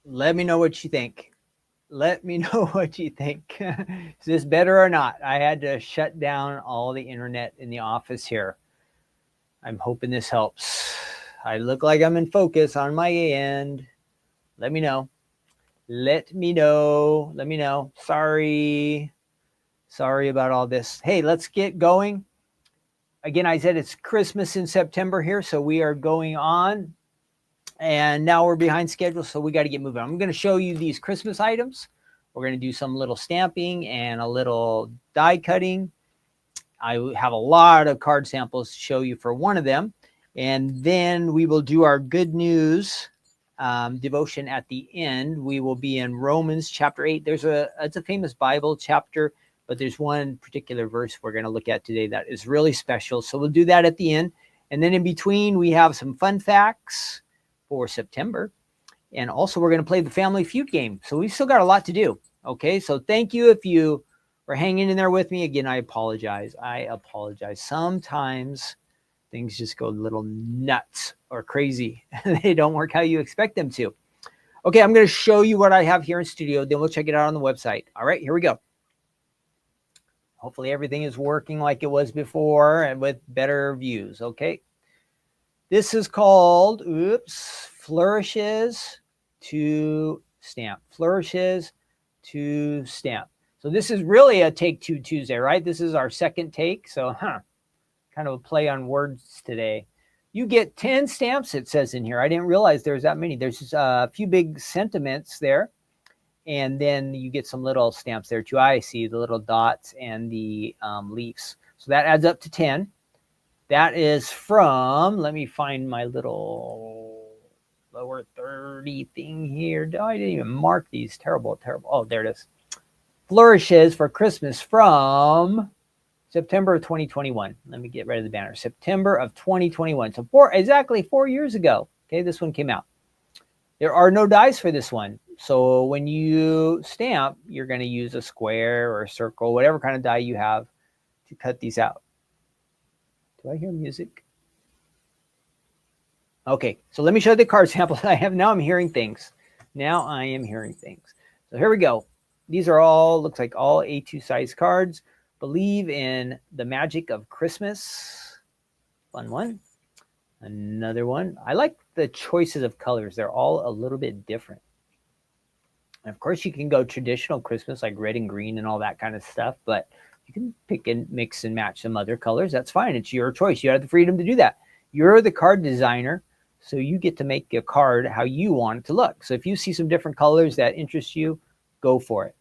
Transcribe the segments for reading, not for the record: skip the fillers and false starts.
Let me know what you think. Let me know what you think. Is this better or not? I had to shut down all the internet in the office here. I'm hoping this helps. I look like I'm in focus on my end. Let me know. Let me know. Let me know. Sorry. Sorry about all this. Hey, let's get going. Again, I said it's Christmas in September here, so we are going on. And now we're behind schedule, so we got to get moving. I'm going to show you these Christmas items. We're going to do some little stamping and a little die cutting. I have a lot of card samples to show you for one of them. And then we will do our good news devotion at the end. We will be in Romans chapter 8. It's a famous Bible chapter, but there's one particular verse we're going to look at today that is really special. So we'll do that at the end. And then in between, we have some fun facts for September. And also we're going to play the Family Feud game. So we've still got a lot to do. Okay, so thank you if you were hanging in there with me. Again, I apologize. Sometimes things just go a little nuts or crazy. They don't work how you expect them to. Okay, I'm going to show you what I have here in studio. Then we'll check it out on the website. All right, here we go. Hopefully everything is working like it was before and with better views. Okay. This is called, flourishes to stamp. Flourishes to stamp. So this is really a Take Two Tuesday, right? This is our second take. So, kind of a play on words today. You get 10 stamps, it says in here. I didn't realize there's that many. There's just a few big sentiments there. And then you get some little stamps there too. I see the little dots and the leaves. So that adds up to 10. That is from, let me find my little lower 30 thing here. Oh, I didn't even mark these. Terrible. Oh, there it is. Flourishes for Christmas from September of 2021. Let me get rid of the banner. September of 2021. So exactly 4 years ago. Okay, this one came out. There are no dies for this one. So when you stamp, you're going to use a square or a circle, whatever kind of die you have to cut these out. Do I hear music? Okay, so let me show you the card samples I have. Now I'm hearing things. So here we go. These are all, looks like all A2 size cards. Believe in the magic of Christmas. Fun one. Another one. I like the choices of colors. They're all a little bit different. And of course, you can go traditional Christmas like red and green and all that kind of stuff, but you can pick and mix and match some other colors. That's fine. It's your choice. You have the freedom to do that. You're the card designer, so you get to make a card how you want it to look. So if you see some different colors that interest you, go for it.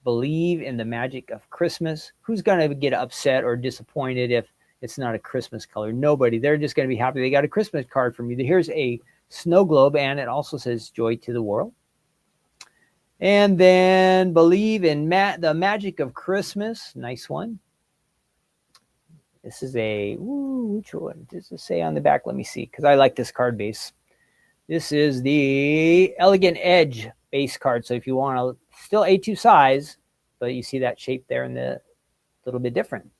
Believe in the magic of Christmas. Who's going to get upset or disappointed if it's not a Christmas color? Nobody. They're just going to be happy they got a Christmas card from you. Here's a snow globe, and it also says joy to the world. And then believe in the magic of Christmas. Nice one. This is which one does it say on the back? Let me see, because I like this card base. This is the Elegant Edge base card. So if you want to, still A2 size, but you see that shape there and the little bit different.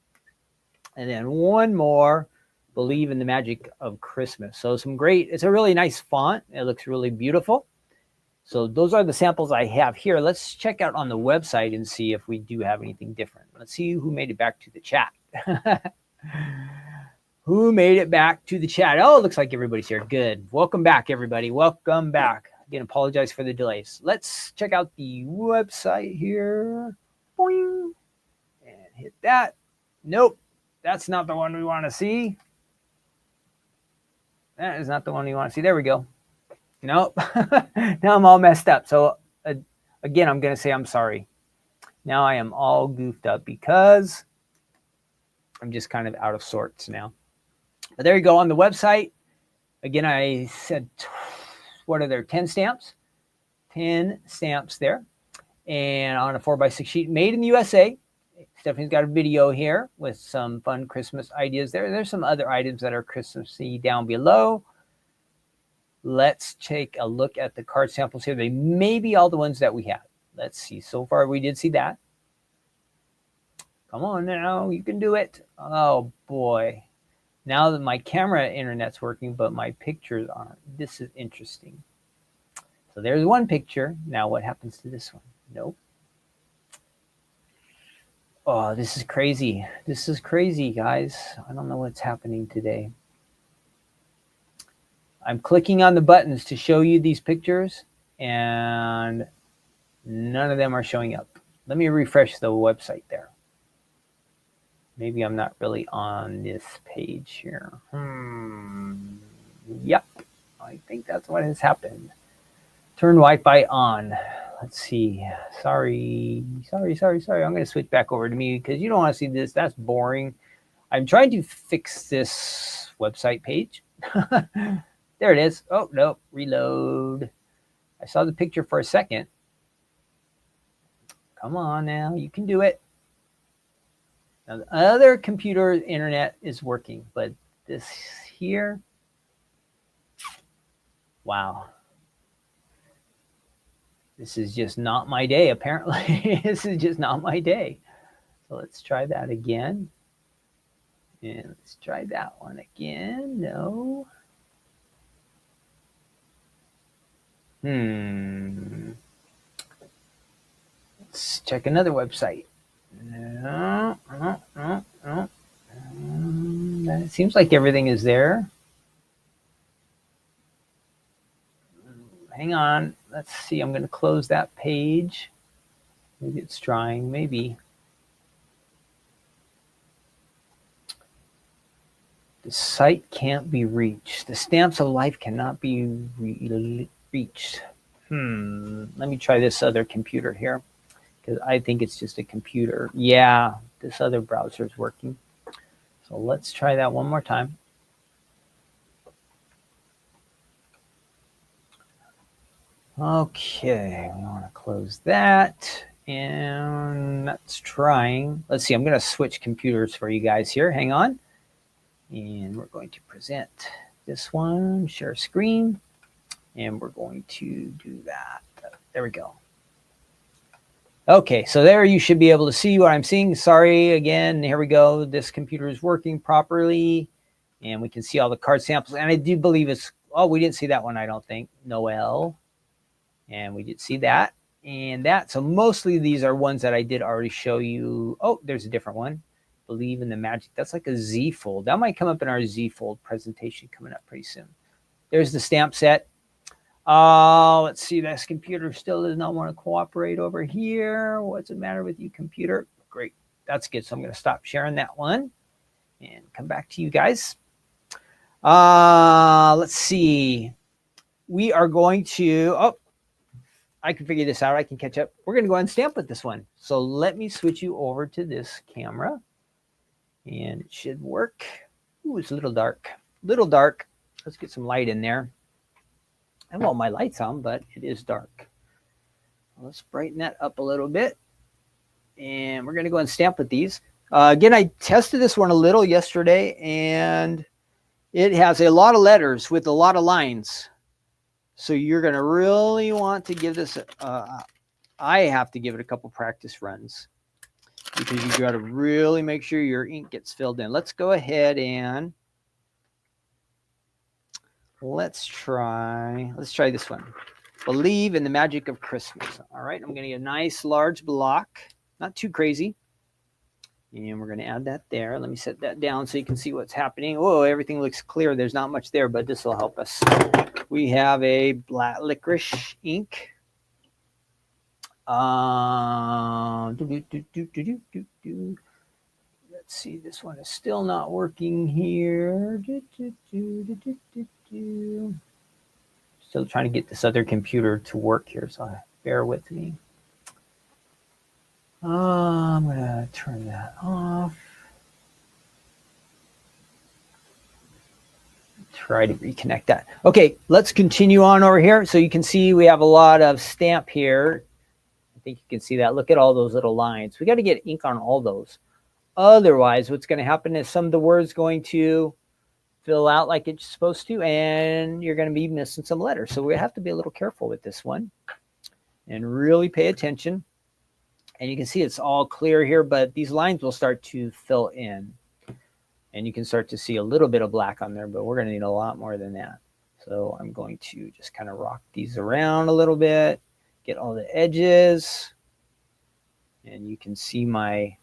And then one more, believe in the magic of Christmas. So it's a really nice font. It looks really beautiful. So those are the samples I have here. Let's check out on the website and see if we do have anything different. Let's see who made it back to the chat. Who made it back to the chat? Oh, it looks like everybody's here. Good. Welcome back, everybody. Welcome back. Again, apologize for the delays. Let's check out the website here. Boing. And hit that. Nope. That's not the one we want to see. That is not the one we want to see. There we go. Nope. Now I'm all messed up. So again, I'm going to say I'm sorry. Now I am all goofed up because I'm just kind of out of sorts now. But there you go on the website. Again, I said, what are there? 10 stamps? 10 stamps there. And on a 4x6 sheet made in the USA. Stephanie's got a video here with some fun Christmas ideas there. There's some other items that are Christmassy down below. Let's take a look at the card samples here. They may be all the ones that we have. Let's see. So far, we did see that. Come on now. You can do it. Oh, boy. Now that my camera internet's working, but my pictures aren't. This is interesting. So there's one picture. Now what happens to this one? Nope. Oh, this is crazy. This is crazy, guys. I don't know what's happening today. I'm clicking on the buttons to show you these pictures, and none of them are showing up. Let me refresh the website there. Maybe I'm not really on this page here. Yep. I think that's what has happened. Turn Wi-Fi on. Let's see. Sorry. I'm going to switch back over to me because you don't want to see this. That's boring. I'm trying to fix this website page. There it is. Oh, no. Reload. I saw the picture for a second. Come on now. You can do it. Now, the other computer internet is working, but this here, wow. This is just not my day, apparently. This is just not my day. So let's try that again. And let's try that one again. No. Let's check another website. No. It seems like everything is there. Hang on. Let's see. I'm going to close that page. Maybe it's trying. Maybe. The site can't be reached. The stamps of life cannot be reached. Let me try this other computer here because I think it's just a computer. Yeah, this other browser is working. So let's try that one more time. Okay, we want to close that. And let's try. Let's see, I'm going to switch computers for you guys here. Hang on. And we're going to present this one, share screen, and we're going to do that. There we go. Okay, so there you should be able to see what I'm seeing. Sorry again, here we go. This computer is working properly, and we can see all the card samples. And I do believe it's, oh, we didn't see that one, I don't think. Noel. And we did see that and that. So mostly these are ones that I did already show you. Oh, there's a different one. Believe in the magic. That's like a Z fold. That might come up in our Z fold presentation coming up pretty soon. There's the stamp set. Let's see. This computer still does not want to cooperate over here. What's the matter with you, computer? Great. That's good. So I'm going to stop sharing that one and come back to you guys. Let's see. We are going to, oh, I can figure this out. I can catch up. We're going to go ahead and stamp with this one. So let me switch you over to this camera. And it should work. Ooh, it's a little dark. Little dark. Let's get some light in there. I have all my lights on, but it is dark. Let's brighten that up a little bit. And we're going to go and stamp with these. Again, I tested this one a little yesterday, and it has a lot of letters with a lot of lines. So you're going to really want to give this, I have to give it a couple practice runs because you got to really make sure your ink gets filled in. Let's go ahead and let's try this one. Believe in the magic of Christmas. All right, I'm going to get a nice large block, not too crazy. And we're going to add that there. Let me set that down so you can see what's happening. Oh, everything looks clear. There's not much there, but this will help us. We have a black licorice ink. Let's see, this one is still not working here. Still trying to get this other computer to work here, so bear with me. I'm going to turn that off. Try to reconnect that. Okay, let's continue on over here. So you can see we have a lot of stamp here. I think you can see that. Look at all those little lines. We got to get ink on all those. Otherwise, what's going to happen is some of the words going to fill out like it's supposed to, and you're going to be missing some letters. So we have to be a little careful with this one and really pay attention. And you can see it's all clear here, but these lines will start to fill in. And you can start to see a little bit of black on there, but we're going to need a lot more than that. So I'm going to just kind of rock these around a little bit, get all the edges, and you can see my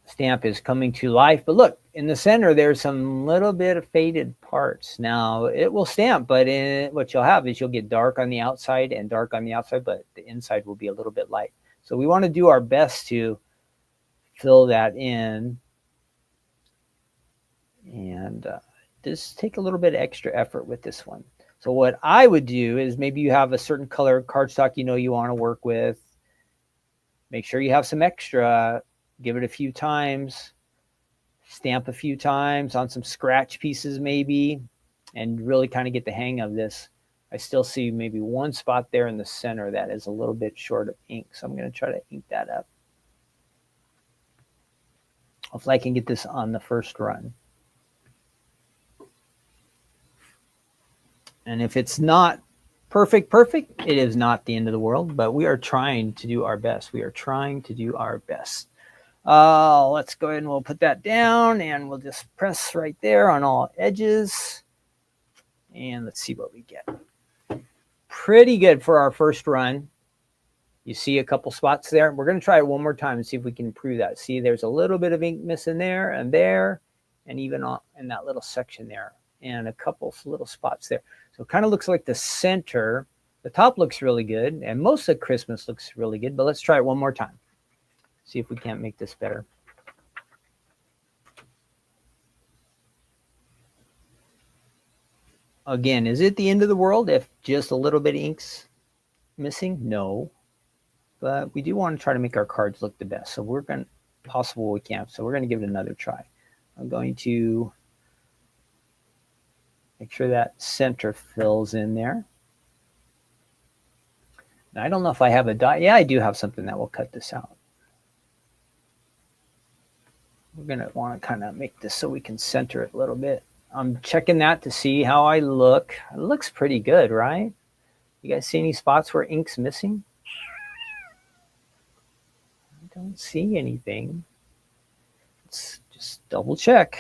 stamp is coming to life. But look, in the center, there's some little bit of faded parts. Now, it will stamp, but what you'll have is you'll get dark on the outside and dark on the outside, but the inside will be a little bit light. So we want to do our best to fill that in. And just take a little bit of extra effort with this one. So what I would do is maybe you have a certain color cardstock you want to work with. Make sure you have some extra. Give it a few times. Stamp a few times on some scratch pieces maybe, and really kind of get the hang of this. I still see maybe one spot there in the center that is a little bit short of ink, so I'm going to try to ink that up. Hopefully I can get this on the first run. And if it's not perfect, it is not the end of the world, but we are trying to do our best. We are trying to do our best. Let's go ahead and we'll put that down, and we'll just press right there on all edges. And let's see what we get. Pretty good for our first run. You see a couple spots there. We're going to try it one more time and see if we can improve that. See, there's a little bit of ink missing there, and even in that little section there, and a couple little spots there. So it kind of looks like the center. The top looks really good, and most of Christmas looks really good, but let's try it one more time. See if we can't make this better. Again, is it the end of the world if just a little bit of ink's missing? No. But we do want to try to make our cards look the best. So we're going to, possible we can. So we're going to give it another try. I'm going to make sure that center fills in there. Now, I don't know if I have a dot. Yeah, I do have something that will cut this out. We're going to want to kind of make this so we can center it a little bit. I'm checking that to see how I look. It looks pretty good, right? You guys see any spots where ink's missing? I don't see anything. Let's just double check.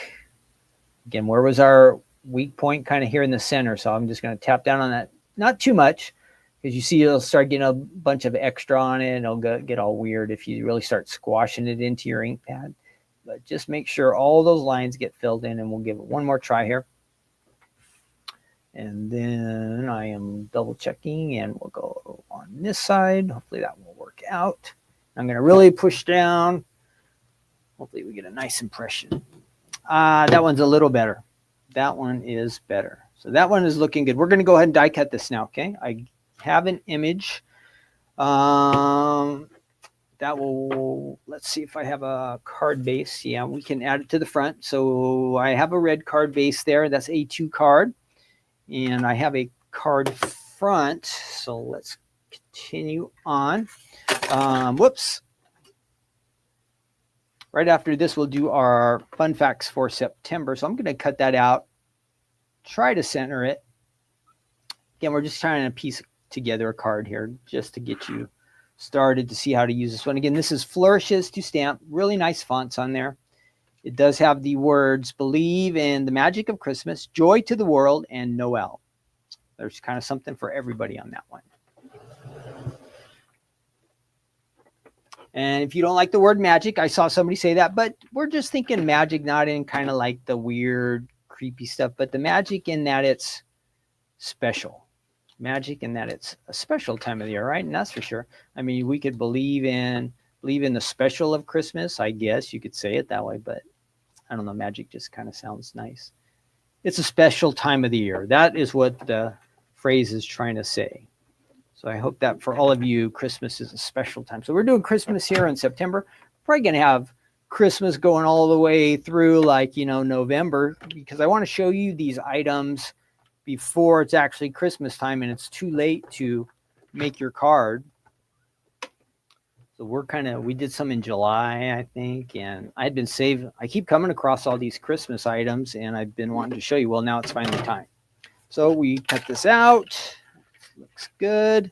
Again, where was our weak point? Kind of here in the center. So I'm just going to tap down on that. Not too much, because you see it'll start getting a bunch of extra on it, and it'll get all weird if you really start squashing it into your ink pad. But just make sure all those lines get filled in, and we'll give it one more try here. And then I am double checking, and we'll go on this side. Hopefully that will work out. I'm going to really push down. Hopefully we get a nice impression. That one's a little better. That one is better. So that one is looking good. We're going to go ahead and die cut this now, okay? I have an image. That will, let's see if I have a card base. Yeah, we can add it to the front. So I have a red card base there. That's A2 card. And I have a card front. So let's continue on. Whoops. Right after this, we'll do our fun facts for September. So I'm going to cut that out. Try to center it. Again, we're just trying to piece together a card here just to get you started to see how to use this one. Again, this is Flourishes to Stamp. Really nice fonts on there. It does have the words Believe in the Magic of Christmas, Joy to the World, and Noel. There's kind of something for everybody on that one. And if you don't like the word magic, I saw somebody say that, but we're just thinking magic, not in kind of like the weird, creepy stuff, but the magic in that it's special. Magic in that it's a special time of the year, right? And that's for sure. I mean, we could believe in the special of Christmas. I guess you could say it that way, but I don't know. Magic just kind of sounds nice. It's a special time of the year. That is what the phrase is trying to say. So I hope that for all of you, Christmas is a special time. So we're doing Christmas here in September. Probably going to have Christmas going all the way through November, because I want to show you these items before it's actually Christmas time and it's too late to make your card. So we did some in July, I think, and I keep coming across all these Christmas items, and I've been wanting to show you. Well, now it's finally time. So we cut this out. Looks good.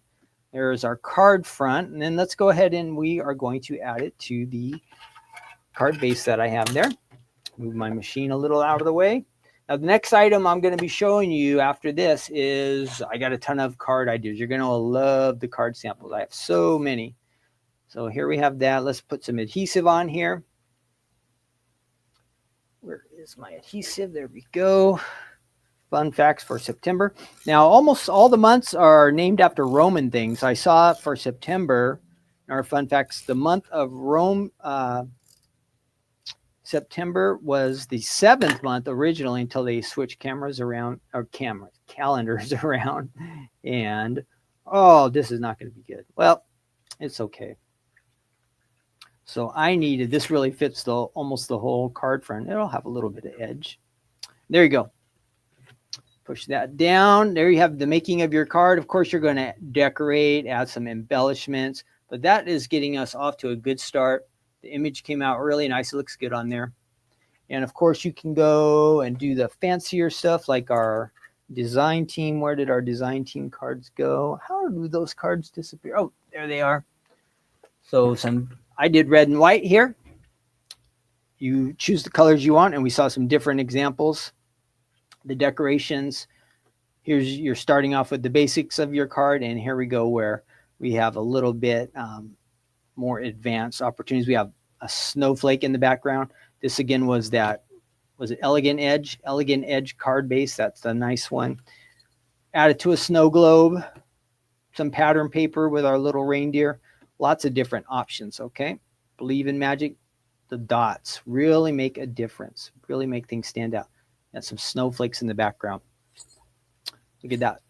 There's our card front, and then let's go ahead and we are going to add it to the card base that I have there. Move my machine a little out of the way. Now, the next item I'm going to be showing you after this is I got a ton of card ideas. You're going to love the card samples. I have so many. So here we have that. Let's put some adhesive on here. Where is my adhesive? There we go. Fun facts for September. Now, almost all the months are named after Roman things. I saw for September, our fun facts, the month of Rome, September was the 7th month originally until they switched calendars around. And, oh, this is not going to be good. Well, it's okay. So I needed, this really fits almost the whole card front. It'll have a little bit of edge. There you go. Push that down. There you have the making of your card. Of course, you're going to decorate, add some embellishments, but that is getting us off to a good start. The image came out really nice. It looks good on there. And of course, you can go and do the fancier stuff like our design team. Where did our design team cards go? How do those cards disappear? Oh, there they are. So I did red and white here. You choose the colors you want, and we saw some different examples. The decorations. You're starting off with the basics of your card, and here we go where we have a little bit more advanced opportunities. We have a snowflake in the background. This again was it Elegant Edge card base. That's a nice one. Added to a snow globe, some pattern paper with our little reindeer. Lots of different options, okay? Believe in magic. The dots really make a difference, really make things stand out. And some snowflakes in the background. Look at that,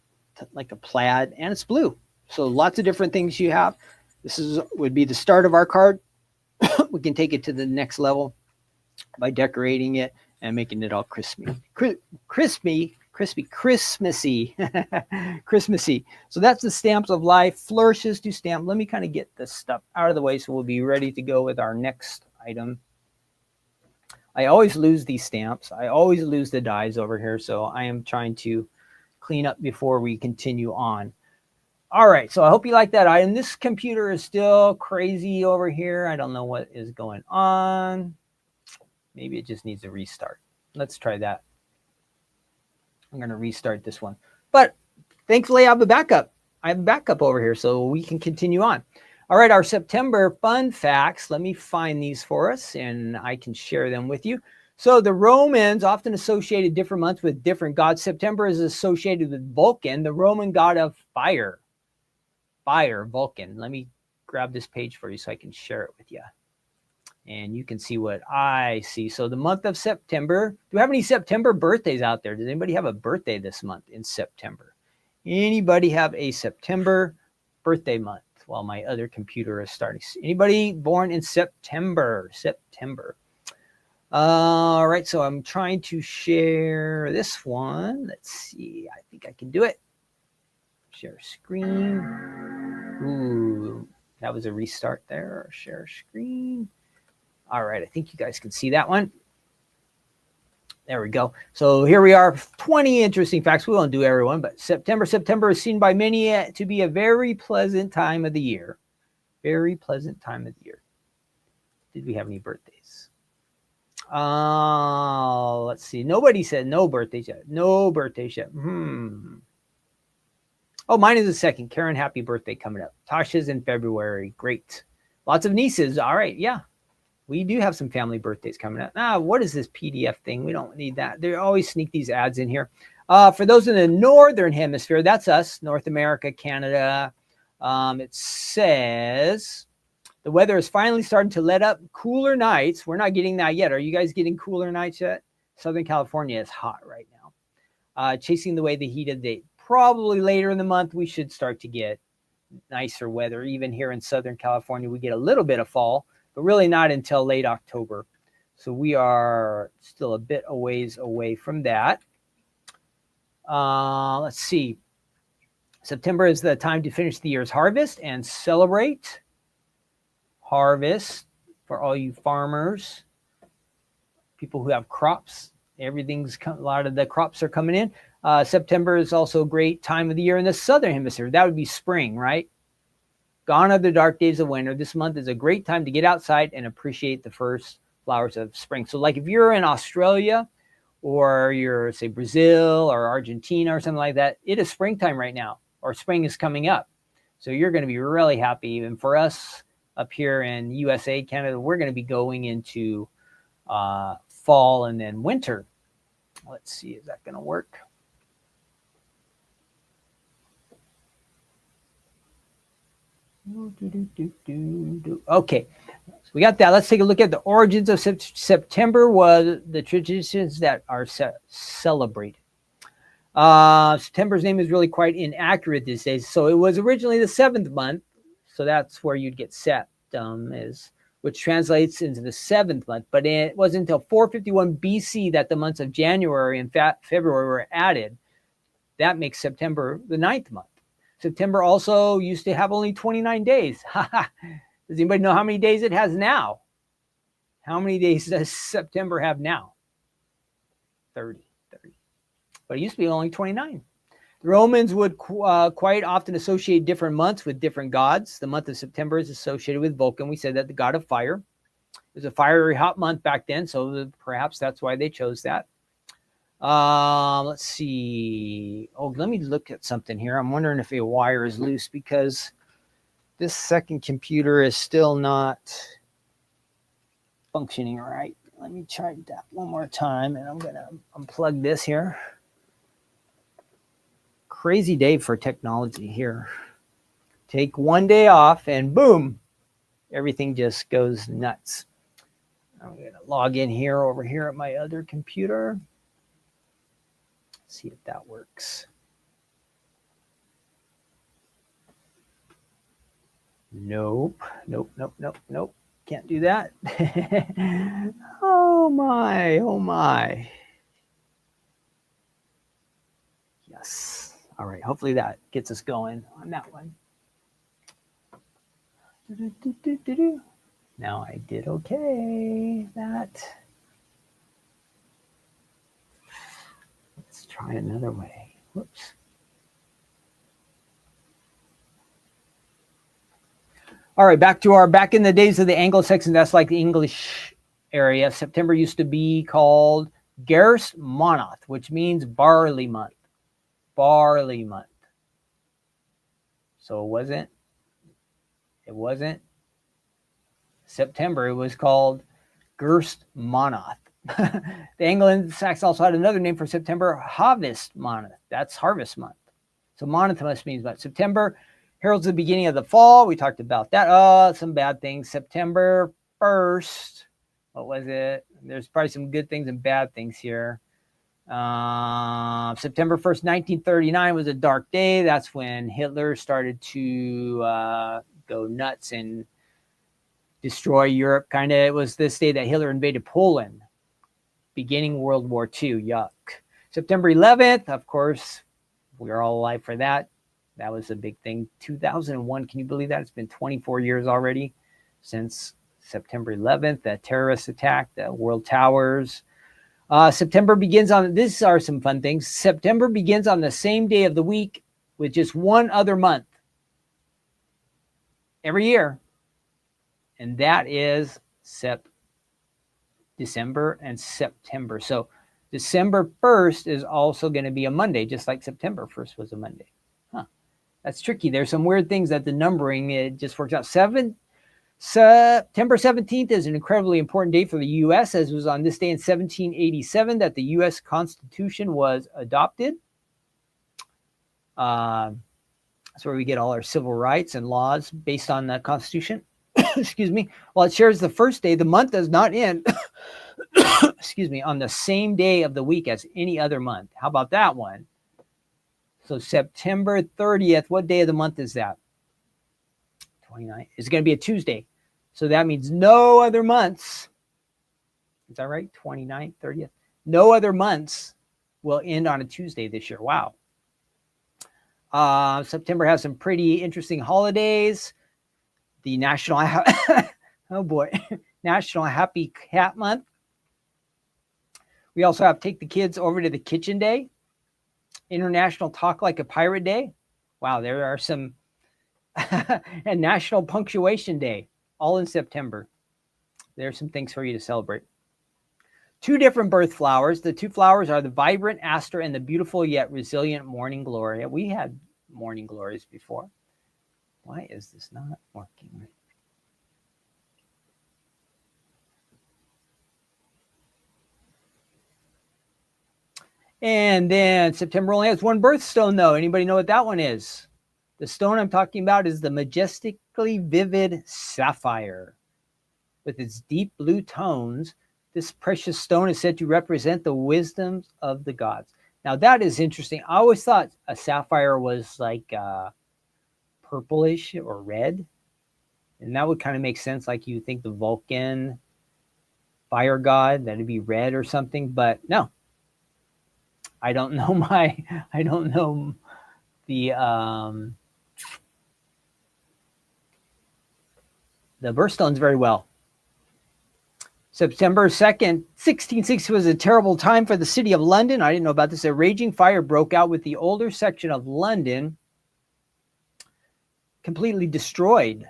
like a plaid, and it's blue. So lots of different things you have. This would be the start of our card. We can take it to the next level by decorating it and making it all Christmassy. Christmassy. So that's the stamps of life. Flourishes to stamp. Let me kind of get this stuff out of the way so we'll be ready to go with our next item. I always lose these stamps. I always lose the dies over here. So I am trying to clean up before we continue on. All right. So I hope you like that item. This computer is still crazy over here. I don't know what is going on. Maybe it just needs a restart. Let's try that. I'm going to restart this one. But thankfully, I have a backup. I have a backup over here so we can continue on. All right, our September fun facts. Let me find these for us, and I can share them with you. So the Romans often associated different months with different gods. September is associated with Vulcan, the Roman god of fire. Fire, Vulcan. Let me grab this page for you so I can share it with you. And you can see what I see. So the month of September. Do we have any September birthdays out there? Does anybody have a birthday this month in September? Anybody have a September birthday month? While my other computer is starting. Anybody born in September? All right, so I'm trying to share this one. Let's see. I think I can do it. Share screen. Ooh, that was a restart there. Share screen. All right, I think you guys can see that one. There we go. So here we are, 20 interesting facts. We won't do everyone, but September is seen by many to be a very pleasant time of the year. Very pleasant time of the year. Did we have any birthdays? Let's see. Nobody said no birthdays yet. No birthdays yet. Oh, mine is the second. Karen, happy birthday coming up. Tasha's in February. Great. Lots of nieces. All right. Yeah. We do have some family birthdays coming up. What is this PDF thing? We don't need that. They always sneak these ads in here. For those in the Northern Hemisphere, that's us, North America, Canada. It says the weather is finally starting to let up. Cooler nights. We're not getting that yet. Are you guys getting cooler nights yet? Southern California is hot right now. Chasing away the heat of the day. Probably later in the month, we should start to get nicer weather. Even here in Southern California, we get a little bit of fall, but really not until late October. So we are still a bit a ways away from that. Let's see. September is the time to finish the year's harvest and celebrate harvest for all you farmers, people who have crops. A lot of the crops are coming in. September is also a great time of the year in the Southern Hemisphere. That would be spring, right? Gone are the dark days of winter. This month is a great time to get outside and appreciate the first flowers of spring. So like if you're in Australia or you're, say, Brazil or Argentina or something like that, it is springtime right now, or spring is coming up. So you're going to be really happy. And for us up here in USA, Canada, we're going to be going into fall and then winter. Let's see, is that going to work? Okay, so we got that. Let's take a look at the origins of September. Was the traditions that are celebrated. September's name is really quite inaccurate these days. So it was originally the 7th month. So that's where you'd get Septem, which translates into the 7th month. But it wasn't until 451 BC that the months of January and February were added. That makes September the 9th month. September also used to have only 29 days. Does anybody know how many days it has now? How many days does September have now? 30. But it used to be only 29. The Romans would quite often associate different months with different gods. The month of September is associated with Vulcan. We said that, the god of fire. It was a fiery hot month back then, so perhaps that's why they chose that. Let's see. Oh, let me look at something here. I'm wondering if a wire is loose because this second computer is still not functioning right. Let me try that one more time, and I'm going to unplug this here. Crazy day for technology here. Take one day off and boom, everything just goes nuts. I'm going to log in here over here at my other computer. See if that works. Nope. Can't do that. Oh my. Yes. All right. Hopefully that gets us going on that one. Now I did okay. Let's try another way. Whoops. All right, back in the days of the Anglo-Saxon, that's like the English area. September used to be called Gerst Monoth, which means barley month. Barley month. So it wasn't September. It was called Gerst Monoth. The Anglo-Saxons also had another name for September, Harvest Monoth. That's harvest month. So Monoth must mean about September. Heralds the beginning of the fall. We talked about that. Some bad things. September 1st. What was it? There's probably some good things and bad things here. September 1st, 1939 was a dark day. That's when Hitler started to go nuts and destroy Europe. It was this day that Hitler invaded Poland, beginning World War II. Yuck. September 11th, of course, we are all alive for that. That was a big thing. 2001, can you believe that? It's been 24 years already since September 11th, that terrorist attack, the World Towers. September begins on, these are some fun things. September begins on the same day of the week with just one other month every year. And that is December and September. So December 1st is also going to be a Monday, just like September 1st was a Monday. That's tricky. There's some weird things that the numbering, it just works out. September 17th is an incredibly important day for the U.S., as it was on this day in 1787 that the U.S. Constitution was adopted. That's where we get all our civil rights and laws based on the Constitution. Excuse me. While it shares the first day, the month does not end on the same day of the week as any other month. How about that one? So September 30th, what day of the month is that? 29th. It's going to be a Tuesday. So that means no other months. Is that right? 29th, 30th. No other months will end on a Tuesday this year. Wow. September has some pretty interesting holidays. The National National Happy Cat Month. We also have Take the Kids Over to the Kitchen Day. International Talk Like a Pirate Day. Wow, there are some. And National Punctuation Day, all in September. There are some things for you to celebrate. Two different birth flowers. The two flowers are the vibrant aster and the beautiful yet resilient morning glory. We had morning glories before. Why is this not working? And then September only has one birthstone, though. Anybody know what that one is? The stone I'm talking about is the majestically vivid sapphire. With its deep blue tones, this precious stone is said to represent the wisdom of the gods. Now, that is interesting. I always thought a sapphire was like purplish or red. And that would kind of make sense. Like you think the Vulcan fire god, that'd be red or something. But no, I don't know the birthstones very well. September 2nd, 1660 was a terrible time for the city of London. I didn't know about this. A raging fire broke out with the older section of London completely destroyed.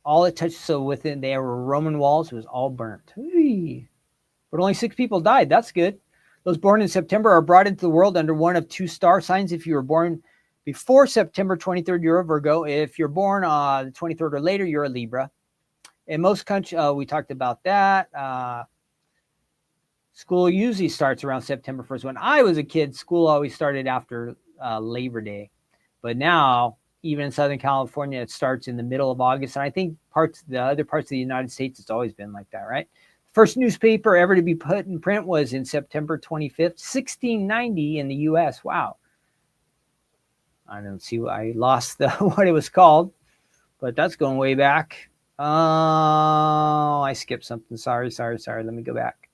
All it touched, so within there were Roman walls, it was all burnt. But only 6 people died. That's good. Those born in September are brought into the world under one of 2 star signs. If you were born before September 23rd, you're a Virgo. If you're born the 23rd or later, you're a Libra. In most countries, we talked about that. School usually starts around September 1st. When I was a kid, school always started after Labor Day. But now, even in Southern California, it starts in the middle of August. And I think the other parts of the United States, it's always been like that, right? First newspaper ever to be put in print was in September 25th, 1690 in the U.S. Wow. I don't see why I lost what it was called, but that's going way back. Oh, I skipped something. Sorry. Let me go back.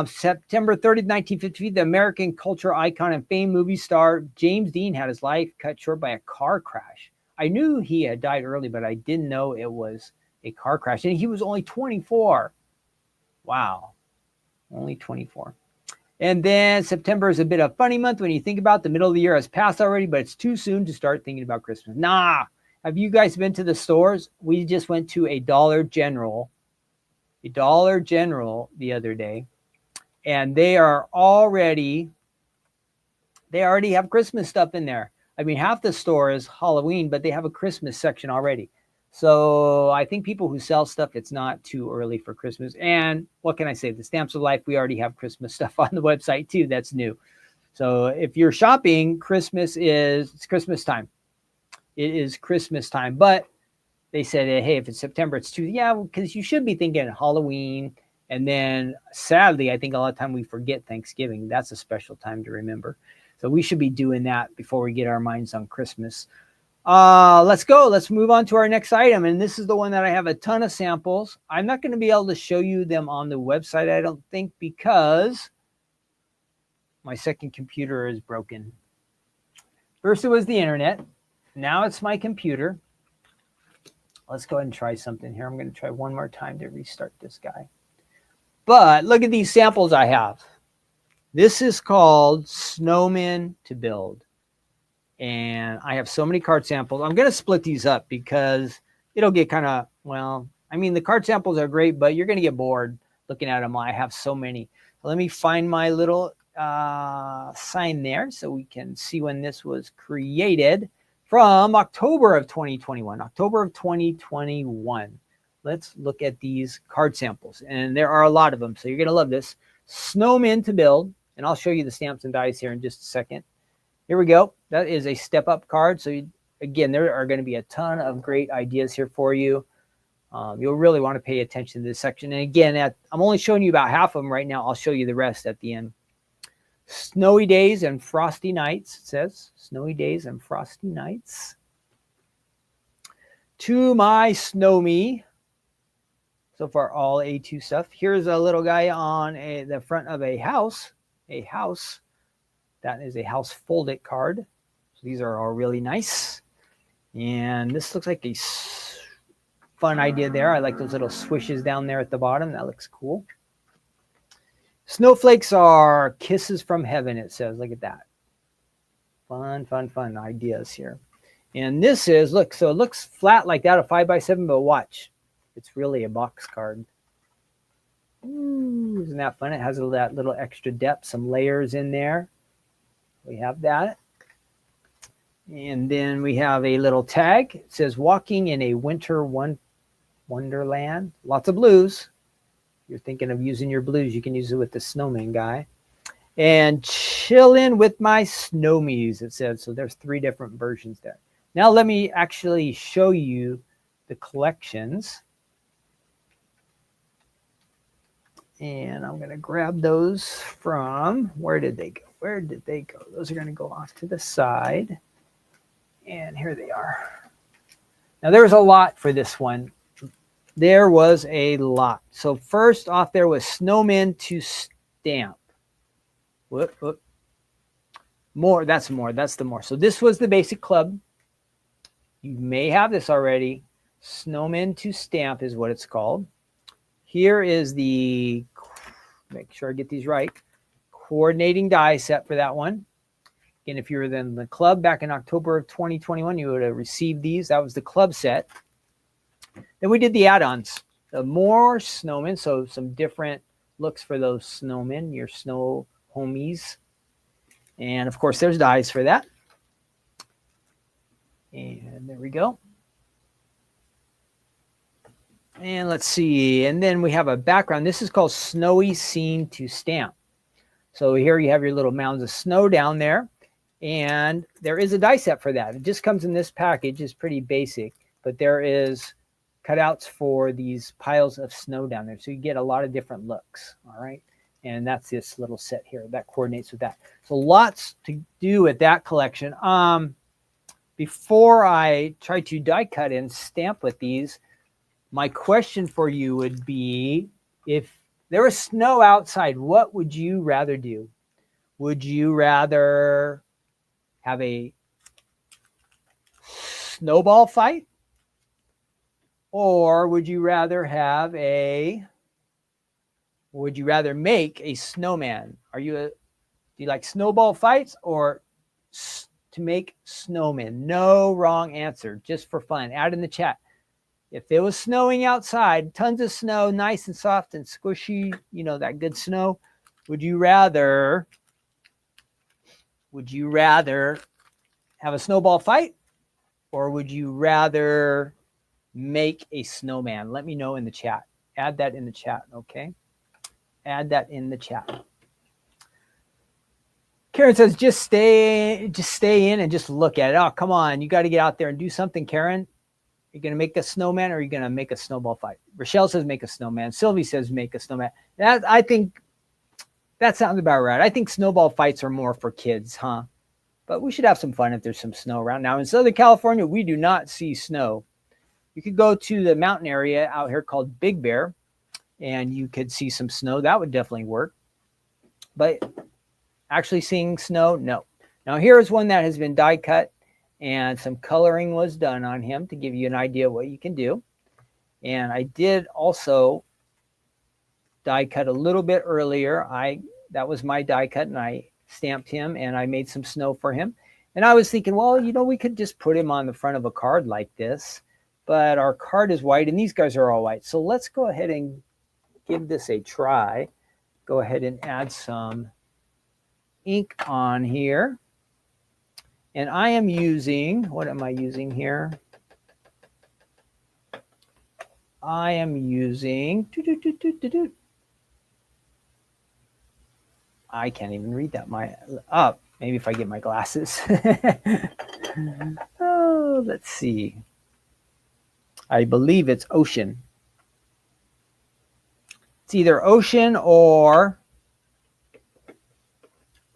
September 30th, 1953, the American culture icon and famed movie star James Dean had his life cut short by a car crash. I knew he had died early, but I didn't know it was a car crash. And he was only 24. Wow. Only 24. And then September is a bit of a funny month when you think about the middle of the year has passed already, but it's too soon to start thinking about Christmas. Nah. Have you guys been to the stores? We just went to a Dollar General the other day, and they already have Christmas stuff in there. I mean, half the store is Halloween, but they have a Christmas section already. So I think people who sell stuff, it's not too early for Christmas. And what can I say? The Stamps of Life, we already have Christmas stuff on the website too. That's new. So if you're shopping, it's Christmas time. It is Christmas time, but they said, hey, if it's September, it's too, because you should be thinking Halloween. And then sadly, I think a lot of time we forget Thanksgiving. That's a special time to remember. So we should be doing that before we get our minds on Christmas. Let's go. Let's move on to our next item. And this is the one that I have a ton of samples. I'm not going to be able to show you them on the website, I don't think, because my second computer is broken. First, it was the internet. Now it's my computer. Let's go ahead and try something here. I'm going to try one more time to restart this guy. But look at these samples I have. This is called Snowmen to Build. And I have so many card samples. I'm going to split these up because it'll get kind of, the card samples are great, but you're going to get bored looking at them. I have so many. Let me find my little sign there so we can see when this was created. From October of 2021. Let's look at these card samples. And there are a lot of them, so you're going to love this. Snowmen to Build. And I'll show you the stamps and dies here in just a second. Here we go. That is a step-up card. So, again, there are going to be a ton of great ideas here for you. You'll really want to pay attention to this section. And, again, I'm only showing you about half of them right now. I'll show you the rest at the end. Snowy days and frosty nights, it says. Snowy days and frosty nights. To my snow me. So far, all A2 stuff. Here's a little guy on the front of a house. A house. That is a house fold-it card. So these are all really nice. And this looks like a fun idea there. I like those little swishes down there at the bottom. That looks cool. Snowflakes are kisses from heaven, it says. Look at that. Fun ideas here. And this is, so it looks flat like that, a 5x7, but watch. It's really a box card. Ooh, isn't that fun? It has that little extra depth, some layers in there. We have that. And then we have a little tag. It says, walking in a winter wonderland. Lots of blues. If you're thinking of using your blues, you can use it with the snowman guy. And chillin' with my snowmies, it says. So there's 3 different versions there. Now let me actually show you the collections. And I'm going to grab those from, where did they go? Where did they go? Those are going to go off to the side. And here they are. Now there was a lot for this one. There was a lot. So first off, there was Snowmen to stamp. Whoop. More, that's the more. So this was the basic club. You may have this already. Snowmen to stamp is what it's called. Here is the, make sure I get these right, coordinating die set for that one. And if you were in the club back in October of 2021, you would have received these. That was the club set. Then we did the add-ons. The more snowmen, so some different looks for those snowmen, your snow homies. And of course, there's dies for that. And there we go. And let's see. And then we have a background. This is called Snowy Scene to Stamp. So here you have your little mounds of snow down there. And there is a die set for that. It just comes in this package. It's pretty basic. But there is cutouts for these piles of snow down there. So you get a lot of different looks. All right. And that's this little set here that coordinates with that. So lots to do with that collection. Before I try to die cut and stamp with these, my question for you would be, if there was snow outside, what would you rather do? Would you rather have a snowball fight? Or would you rather make a snowman? Do you like snowball fights or to make snowmen? No wrong answer, just for fun. Add in the chat. If it was snowing outside, tons of snow, nice and soft and squishy, you know, that good snow, would you rather have a snowball fight, or would you rather make a snowman? Let me know in the chat. Add that in the chat, okay? Add that in the chat. Karen says, just stay in and just look at it. Oh, come on. You got to get out there and do something, Karen. You're going to make a snowman, or are you going to make a snowball fight? Rochelle says make a snowman. Sylvie says make a snowman. I think that sounds about right. I think snowball fights are more for kids, huh? But we should have some fun if there's some snow around. Now, in Southern California, we do not see snow. You could go to the mountain area out here called Big Bear, and you could see some snow. That would definitely work. But actually seeing snow, no. Now, here's one that has been die cut, and some coloring was done on him to give you an idea of what you can do. And I did also die cut a little bit earlier. That was my die cut, and I stamped him, and I made some snow for him. And I was thinking, well, you know, we could just put him on the front of a card like this, but our card is white, and these guys are all white. So let's go ahead and give this a try. Go ahead and add some ink on here. And I am using, what am I using here? I am using, I can't even read that. Maybe if I get my glasses. Oh, let's see. I believe it's ocean. It's either ocean or,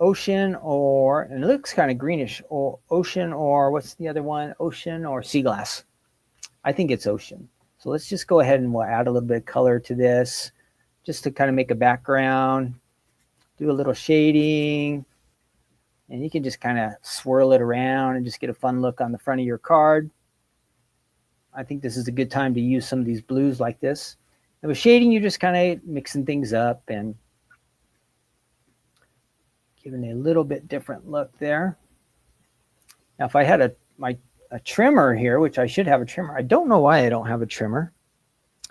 and it looks kind of greenish, or ocean, or what's the other one? Ocean or sea glass. I think it's ocean. So let's just go ahead and we'll add a little bit of color to this, just to kind of make a background, do a little shading, and you can just kind of swirl it around and just get a fun look on the front of your card. I think this is a good time to use some of these blues like this. And with shading, you're just kind of mixing things up and giving a little bit different look there. Now, if I had a trimmer here, which I should have a trimmer. I don't know why I don't have a trimmer.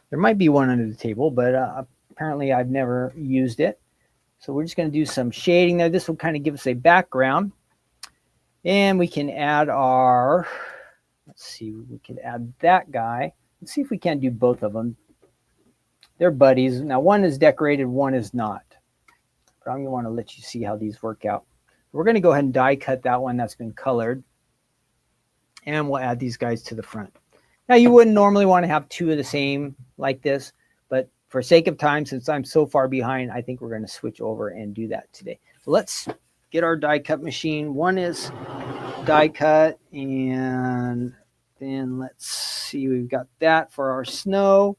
There might be one under the table, but apparently I've never used it. So we're just going to do some shading there. This will kind of give us a background. And we can add our, let's see, we can add that guy. Let's see if we can't do both of them. They're buddies. Now one is decorated, one is not. But I'm going to want to let you see how these work out. We're going to go ahead and die cut that one that's been colored. And we'll add these guys to the front. Now you wouldn't normally want to have two of the same like this, but for sake of time, since I'm so far behind, I think we're going to switch over and do that today. So let's get our die cut machine. One is die cut, and then let's see, we've got that for our snow,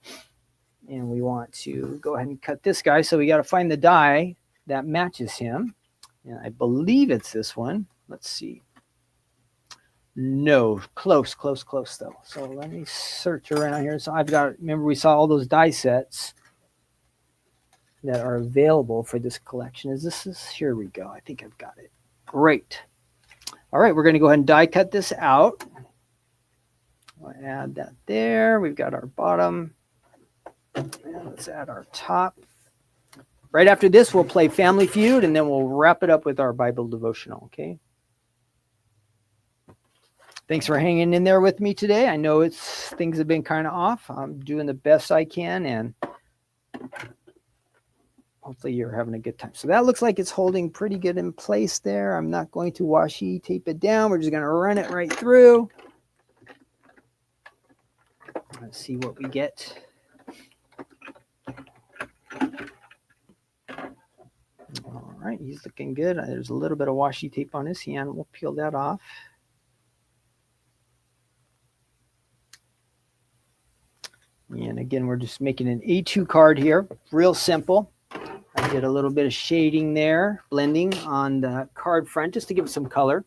and we want to go ahead and cut this guy. So we got to find the die that matches him, and I believe it's this one. Let's see. No, close though. So let me search around here. So I've got, remember we saw all those die sets that are available for this collection. Here we go. I think I've got it. Great. All right, we're going to go ahead and die cut this out. We'll add that there. We've got our bottom. And let's add our top. Right after this, we'll play Family Feud, and then we'll wrap it up with our Bible devotional, okay? Thanks for hanging in there with me today. I know things have been kind of off. I'm doing the best I can, and hopefully you're having a good time. So that looks like it's holding pretty good in place there. I'm not going to washi tape it down. We're just going to run it right through. Let's see what we get. All right, he's looking good. There's a little bit of washi tape on his hand. We'll peel that off. And again, we're just making an A2 card here. Real simple. I did a little bit of shading there, blending on the card front just to give it some color.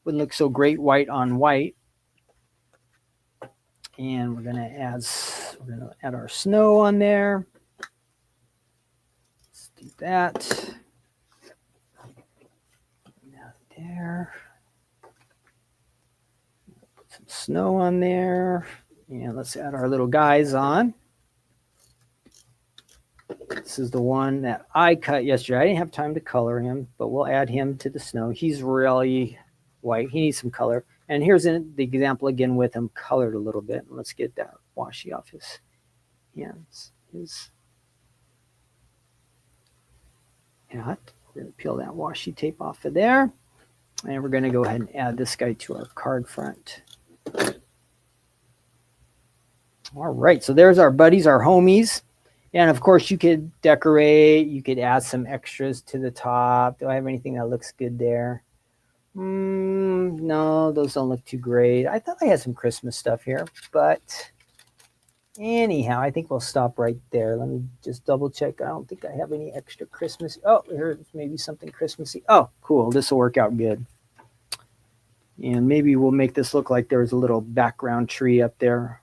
Wouldn't look so great white on white. And we're going to add our snow on there. Let's do that. There. Put some snow on there. And let's add our little guys on. This is the one that I cut yesterday. I didn't have time to color him, but we'll add him to the snow. He's really white. He needs some color. And here's the example again with him colored a little bit. Let's get that washi off his hands. His hat. We're going to peel that washi tape off of there. And we're going to go ahead and add this guy to our card front. All right, so there's our buddies, our homies. And of course, you could decorate. You could add some extras to the top. Do I have anything that looks good there? No, those don't look too great. I thought I had some Christmas stuff here, but anyhow, I think we'll stop right there. Let me just double check. I don't think I have any extra Christmas. Oh, here's maybe something Christmassy. Oh, cool. This will work out good. And maybe we'll make this look like there's a little background tree up there.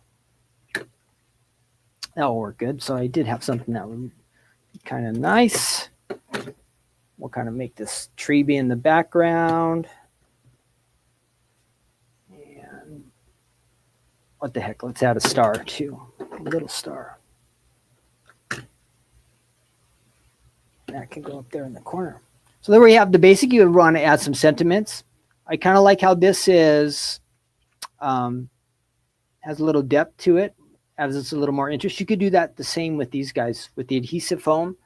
That'll work good. So I did have something that would be kind of nice. We'll kind of make this tree be in the background. And what the heck? Let's add a star too. A little star. That can go up there in the corner. So there we have the basic. You would want to add some sentiments. I kind of like how this is, has a little depth to it. Adds us a little more interest. You could do that the same with these guys. With the adhesive foam,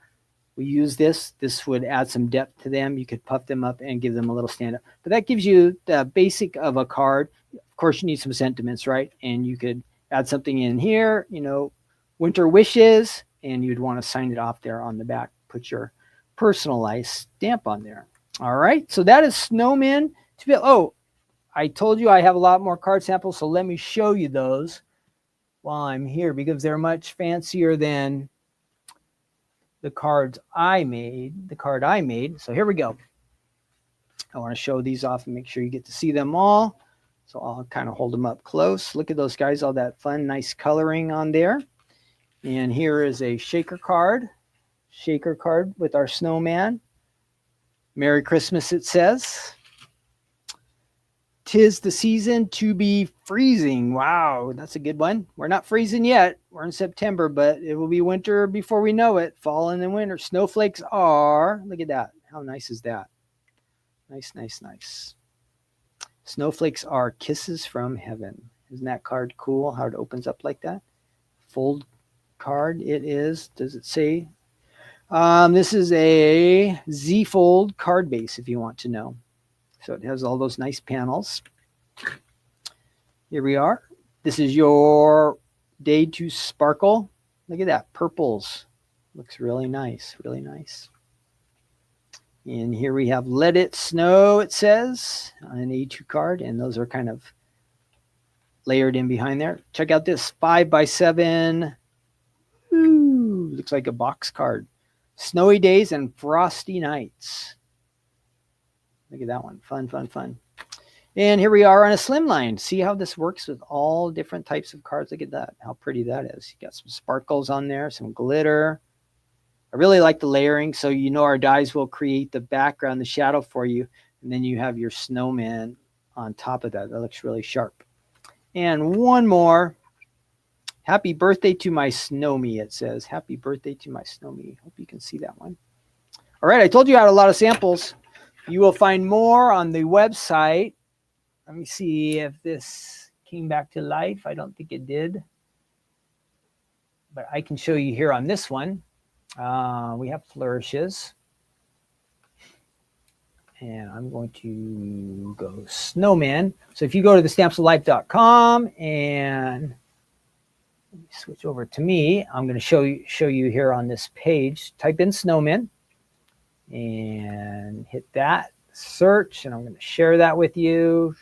we use this. This would add some depth to them. You could puff them up and give them a little stand up. But that gives you the basic of a card. Of course, you need some sentiments, right? And you could add something in here, you know, winter wishes, and you'd want to sign it off there on the back. Put your personalized stamp on there. All right. So that is Snowmen. Oh, I told you I have a lot more card samples, so let me show you those while I'm here, because they're much fancier than the cards I made, the card I made. So here we go. I want to show these off and make sure you get to see them all. So I'll kind of hold them up close. Look at those guys, all that fun, nice coloring on there. And here is a shaker card with our snowman. Merry Christmas, it says. 'Tis the season to be freezing. Wow, that's a good one. We're not freezing yet. We're in September, but it will be winter before we know it. Fall and then winter. Snowflakes are, look at that. How nice is that? Nice, nice, nice. Snowflakes are kisses from heaven. Isn't that card cool? How it opens up like that? Fold card. It is. Does it say? This is a Z Fold card base, if you want to know. So it has all those nice panels. Here we are. This is your day to sparkle. Look at that. Purples. Looks really nice. Really nice. And here we have Let It Snow, it says, on an A2 card. And those are kind of layered in behind there. Check out this 5x7. Ooh, looks like a box card. Snowy days and frosty nights. Look at that one. Fun, fun, fun. And here we are on a slimline. See how this works with all different types of cards. Look at that. How pretty that is. You got some sparkles on there, some glitter. I really like the layering. So you know our dies will create the background, the shadow for you. And then you have your snowman on top of that. That looks really sharp. And one more. Happy birthday to my Snowme, it says. Happy birthday to my Snowme. Hope you can see that one. All right, I told you I had a lot of samples. You will find more on the website. Let me see if this came back to life. I don't think it did. But I can show you here on this one. We have flourishes. And I'm going to go Snowman. So if you go to thestampsoflife.com and switch over to me, I'm going to show you here on this page. Type in Snowmen and hit that search, and I'm going to share that with you.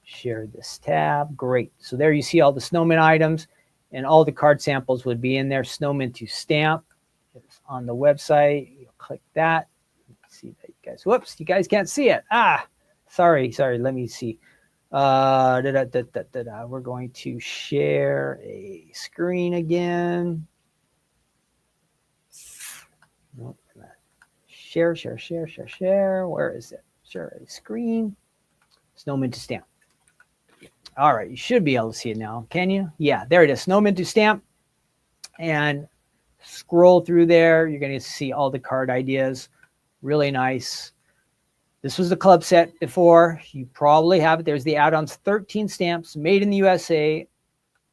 Share this tab. Great. So there you see all the Snowmen items, and all the card samples would be in there. Snowmen to stamp. It's on the website. You'll click that. Let's see that, you guys. Whoops, you guys can't see it. Sorry. Let me see. We're going to share a screen again. Nope. Share. Where is it? Share a screen. Snowman to stamp. All right, you should be able to see it now. Can you? Yeah, there it is. Snowman to stamp. And scroll through there. You're going to see all the card ideas. Really nice. This was the club set before. You probably have it. There's the add-ons, 13 stamps, made in the USA.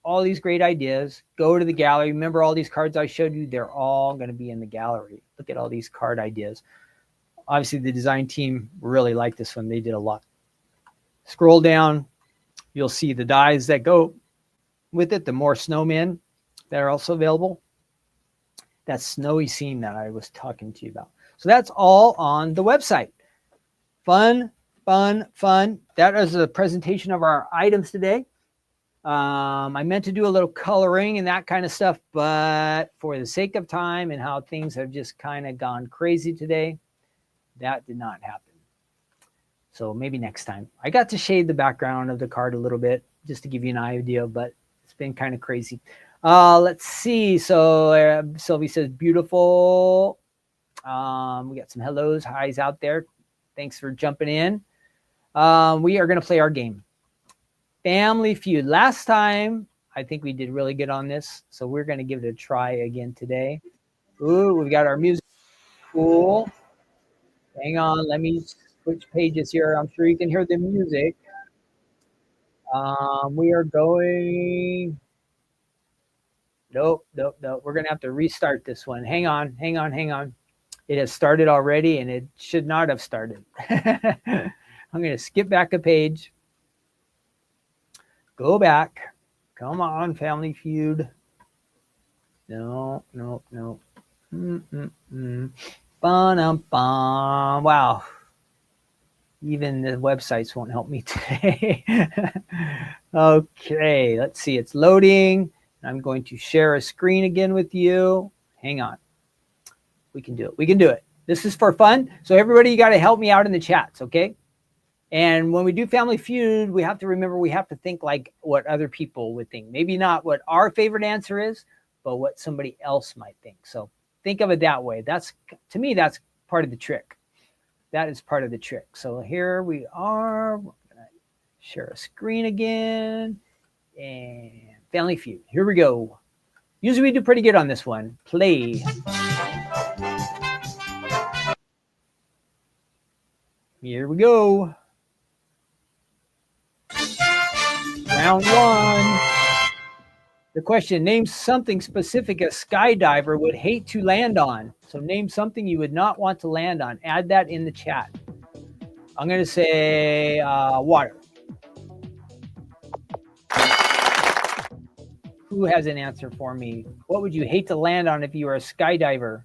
All these great ideas. Go to the gallery. Remember all these cards I showed you? They're all going to be in the gallery. Look at all these card ideas. Obviously, the design team really liked this one. They did a lot. Scroll down. You'll see the dies that go with it. The more snowmen that are also available. That snowy scene that I was talking to you about. So that's all on the website. Fun. That is a presentation of our items today. I meant to do a little coloring and that kind of stuff, but for the sake of time and how things have just kind of gone crazy today, that did not happen. So maybe next time. I got to shade the background of the card a little bit just to give you an idea, but it's been kind of crazy. Let's see. So Sylvie says, beautiful. We got some hellos, highs out there. Thanks for jumping in. We are going to play our game. Family Feud. Last time, I think we did really good on this. So we're going to give it a try again today. Ooh, we've got our music. Cool. Hang on. Let me switch pages here. I'm sure you can hear the music. We are going. Nope. We're going to have to restart this one. Hang on. It has started already, and it should not have started. I'm going to skip back a page. Go back. Come on, Family Feud. No. Wow. Even the websites won't help me today. Okay, let's see. It's loading. I'm going to share a screen again with you. Hang on. We can do it. This is for fun. So everybody, you got to help me out in the chats, okay? And when we do Family Feud, we have to remember we have to think like what other people would think. Maybe not what our favorite answer is, but what somebody else might think. So think of it that way. To me, that's part of the trick. That is part of the trick. So here we are. We're going to Share a screen again. And Family Feud. Here we go. Usually we do pretty good on this one. Play. Here we go. Round one. The question, name something specific a skydiver would hate to land on. So name something you would not want to land on. Add that in the chat. I'm going to say water. Who has an answer for me? What would you hate to land on if you were a skydiver?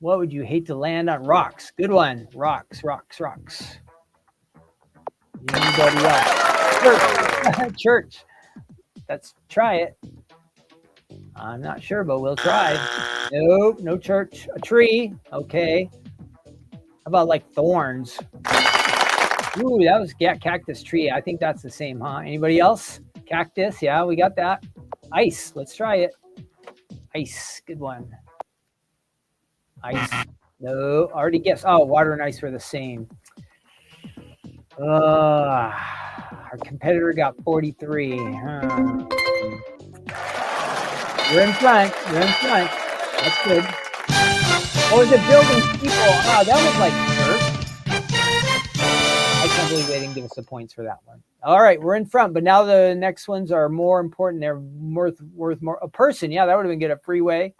What would you hate to land on? Rocks. Good one. Rocks, rocks, rocks. Anybody else? Church. Church. Let's try it. I'm not sure, but we'll try. Nope, no church. A tree. Okay. How about like thorns? Ooh, that was cactus tree. I think that's the same, huh? Anybody else? Cactus. Yeah, we got that. Ice. Let's try it. Ice. Good one. Ice. No, already guessed. Oh, water and ice were the same. Our competitor got 43. You're in front. You're in front. That's good. What was it? Building people. Oh, that was like church. I can't believe they didn't give us the points for that one. All right, we're in front, but now the next ones are more important. They're worth more. A person. Yeah, that would have been good. A freeway.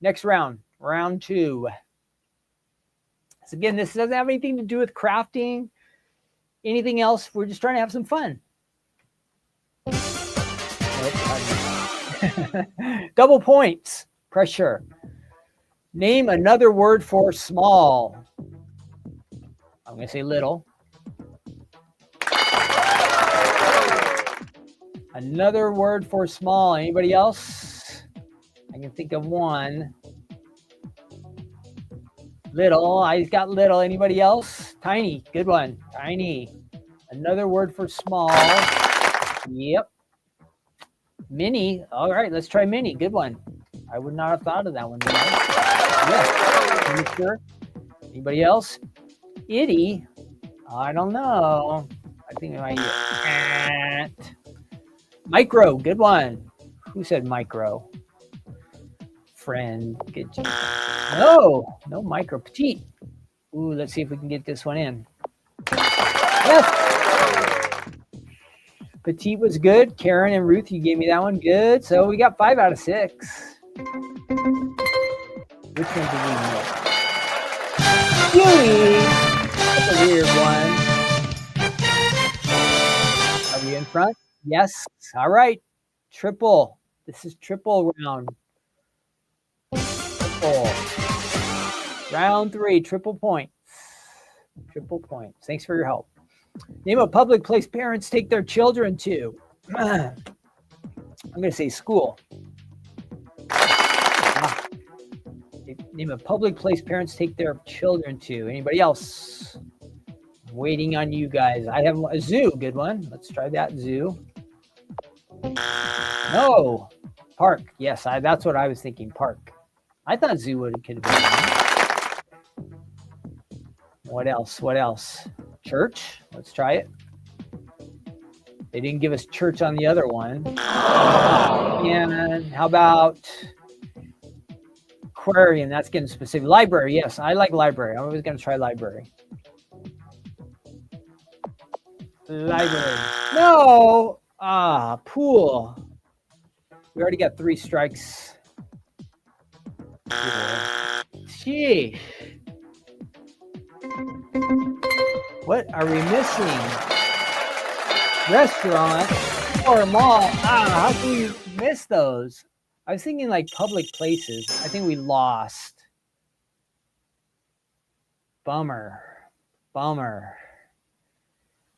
Next round. Round two. So again, this doesn't have anything to do with crafting, anything else. We're just trying to have some fun. Double points. Pressure. Name another word for small. I'm going to say little. Another word for small. Anybody else? I can think of one. Little. I got little. Anybody else? Tiny. Good one. Tiny. Another word for small. Yep. Mini. All right. Let's try mini. Good one. I would not have thought of that one. Yeah. Sure. Anybody else? Itty. I don't know. I think it might be micro. Good one. Who said micro? Friend. Good job. No micro. Petite. Ooh, let's see if we can get this one in. Yes. Petite was good. Karen and Ruth, you gave me that one. Good. So we got 5 out of 6. Which one did we miss? Beauty. That's a weird one. Are we in front? Yes. All right. Triple. This is triple round. Triple. Round 3. Triple points. Triple points. Thanks for your help. Name a public place parents take their children to. I'm going to say school. Name a public place parents take their children to. Anybody else? I'm waiting on you guys. I have a zoo. Good one. Let's try that. Zoo. No. Park. Yes, that's what I was thinking. Park. I thought zoo could have been. What else? What else? Church. Let's try it. They didn't give us church on the other one. And how about aquarium? That's getting specific. Library. Yes, I like library. I'm always going to try library. Library. No. Pool. We already got 3 strikes. Sheesh. What are we missing? Restaurant or mall? How can we miss those? I was thinking like public places. I think we lost. Bummer.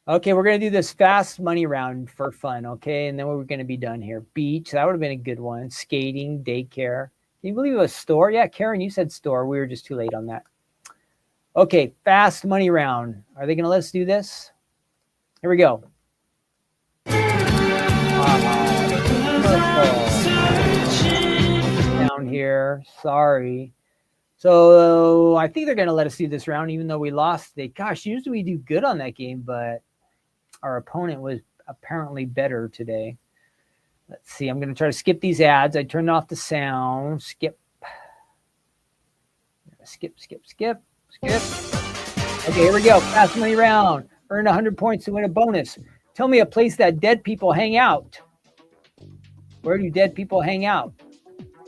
Okay, we're going to do this fast money round for fun, okay? And then we're going to be done here. Beach, that would have been a good one. Skating, daycare. Can you believe it was store? Yeah, Karen, you said store. We were just too late on that. Okay, fast money round. Are they going to let us do this? Here we go. Down here. Sorry. So I think they're going to let us do this round, even though we lost. Gosh, usually we do good on that game, but Our opponent was apparently better today. Let's see. I'm going to try to skip these ads. I turned off the sound. Skip. Okay, here we go. Fast money round. Earn 100 points to win a bonus. Tell me a place that dead people hang out. Where do dead people hang out?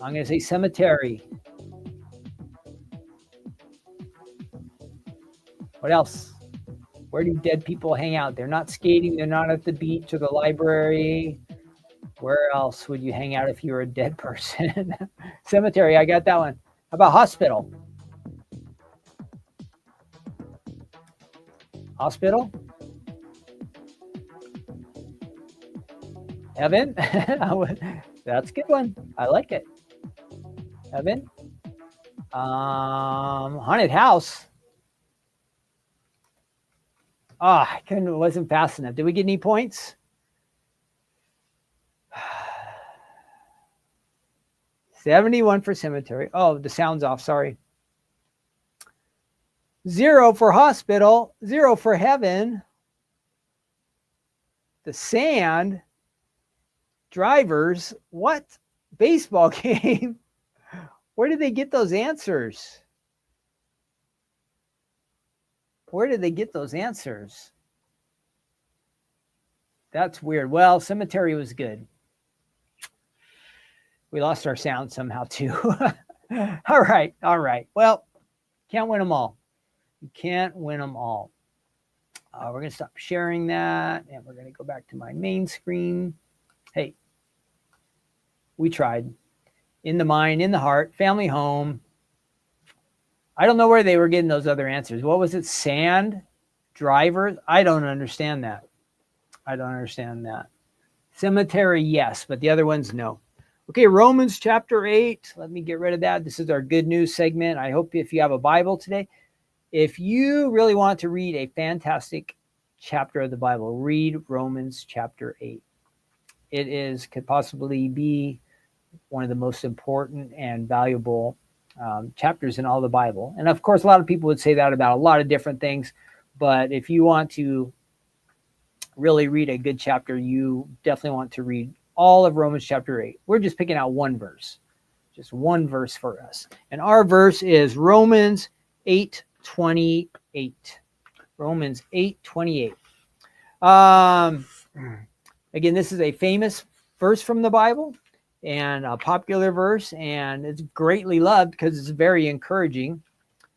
I'm going to say cemetery. What else? Where do dead people hang out? They're not skating. They're not at the beach or the library. Where else would you hang out if you were a dead person? Cemetery, I got that one. How about hospital? Hospital? Heaven? That's a good one. I like it. Heaven? Haunted house. I wasn't fast enough. Did we get any points? 71 for cemetery. Oh, the sound's off. Sorry. 0 for hospital. 0 for heaven. The sand. Drivers. What? Baseball game. Where did they get those answers? Where did they get those answers? That's weird. Well, cemetery was good. We lost our sound somehow too. All right. Well, can't win them all. You can't win them all. We're going to stop sharing that, and we're going to go back to my main screen. Hey, we tried. In the mind, in the heart, family home. I don't know where they were getting those other answers. What was it? Sand? Drivers? I don't understand that. Cemetery, yes, but the other ones, no. Okay, Romans chapter 8. Let me get rid of that. This is our good news segment. I hope if you have a Bible today, if you really want to read a fantastic chapter of the Bible, read Romans chapter 8. It could possibly be one of the most important and valuable chapters in all the Bible. And of course, a lot of people would say that about a lot of different things. But if you want to really read a good chapter, you definitely want to read all of Romans chapter 8. We're just picking out one verse, just one verse for us. And our verse is Romans 8:28. Romans 8:28. Again, this is a famous verse from the Bible and a popular verse, and it's greatly loved because it's very encouraging.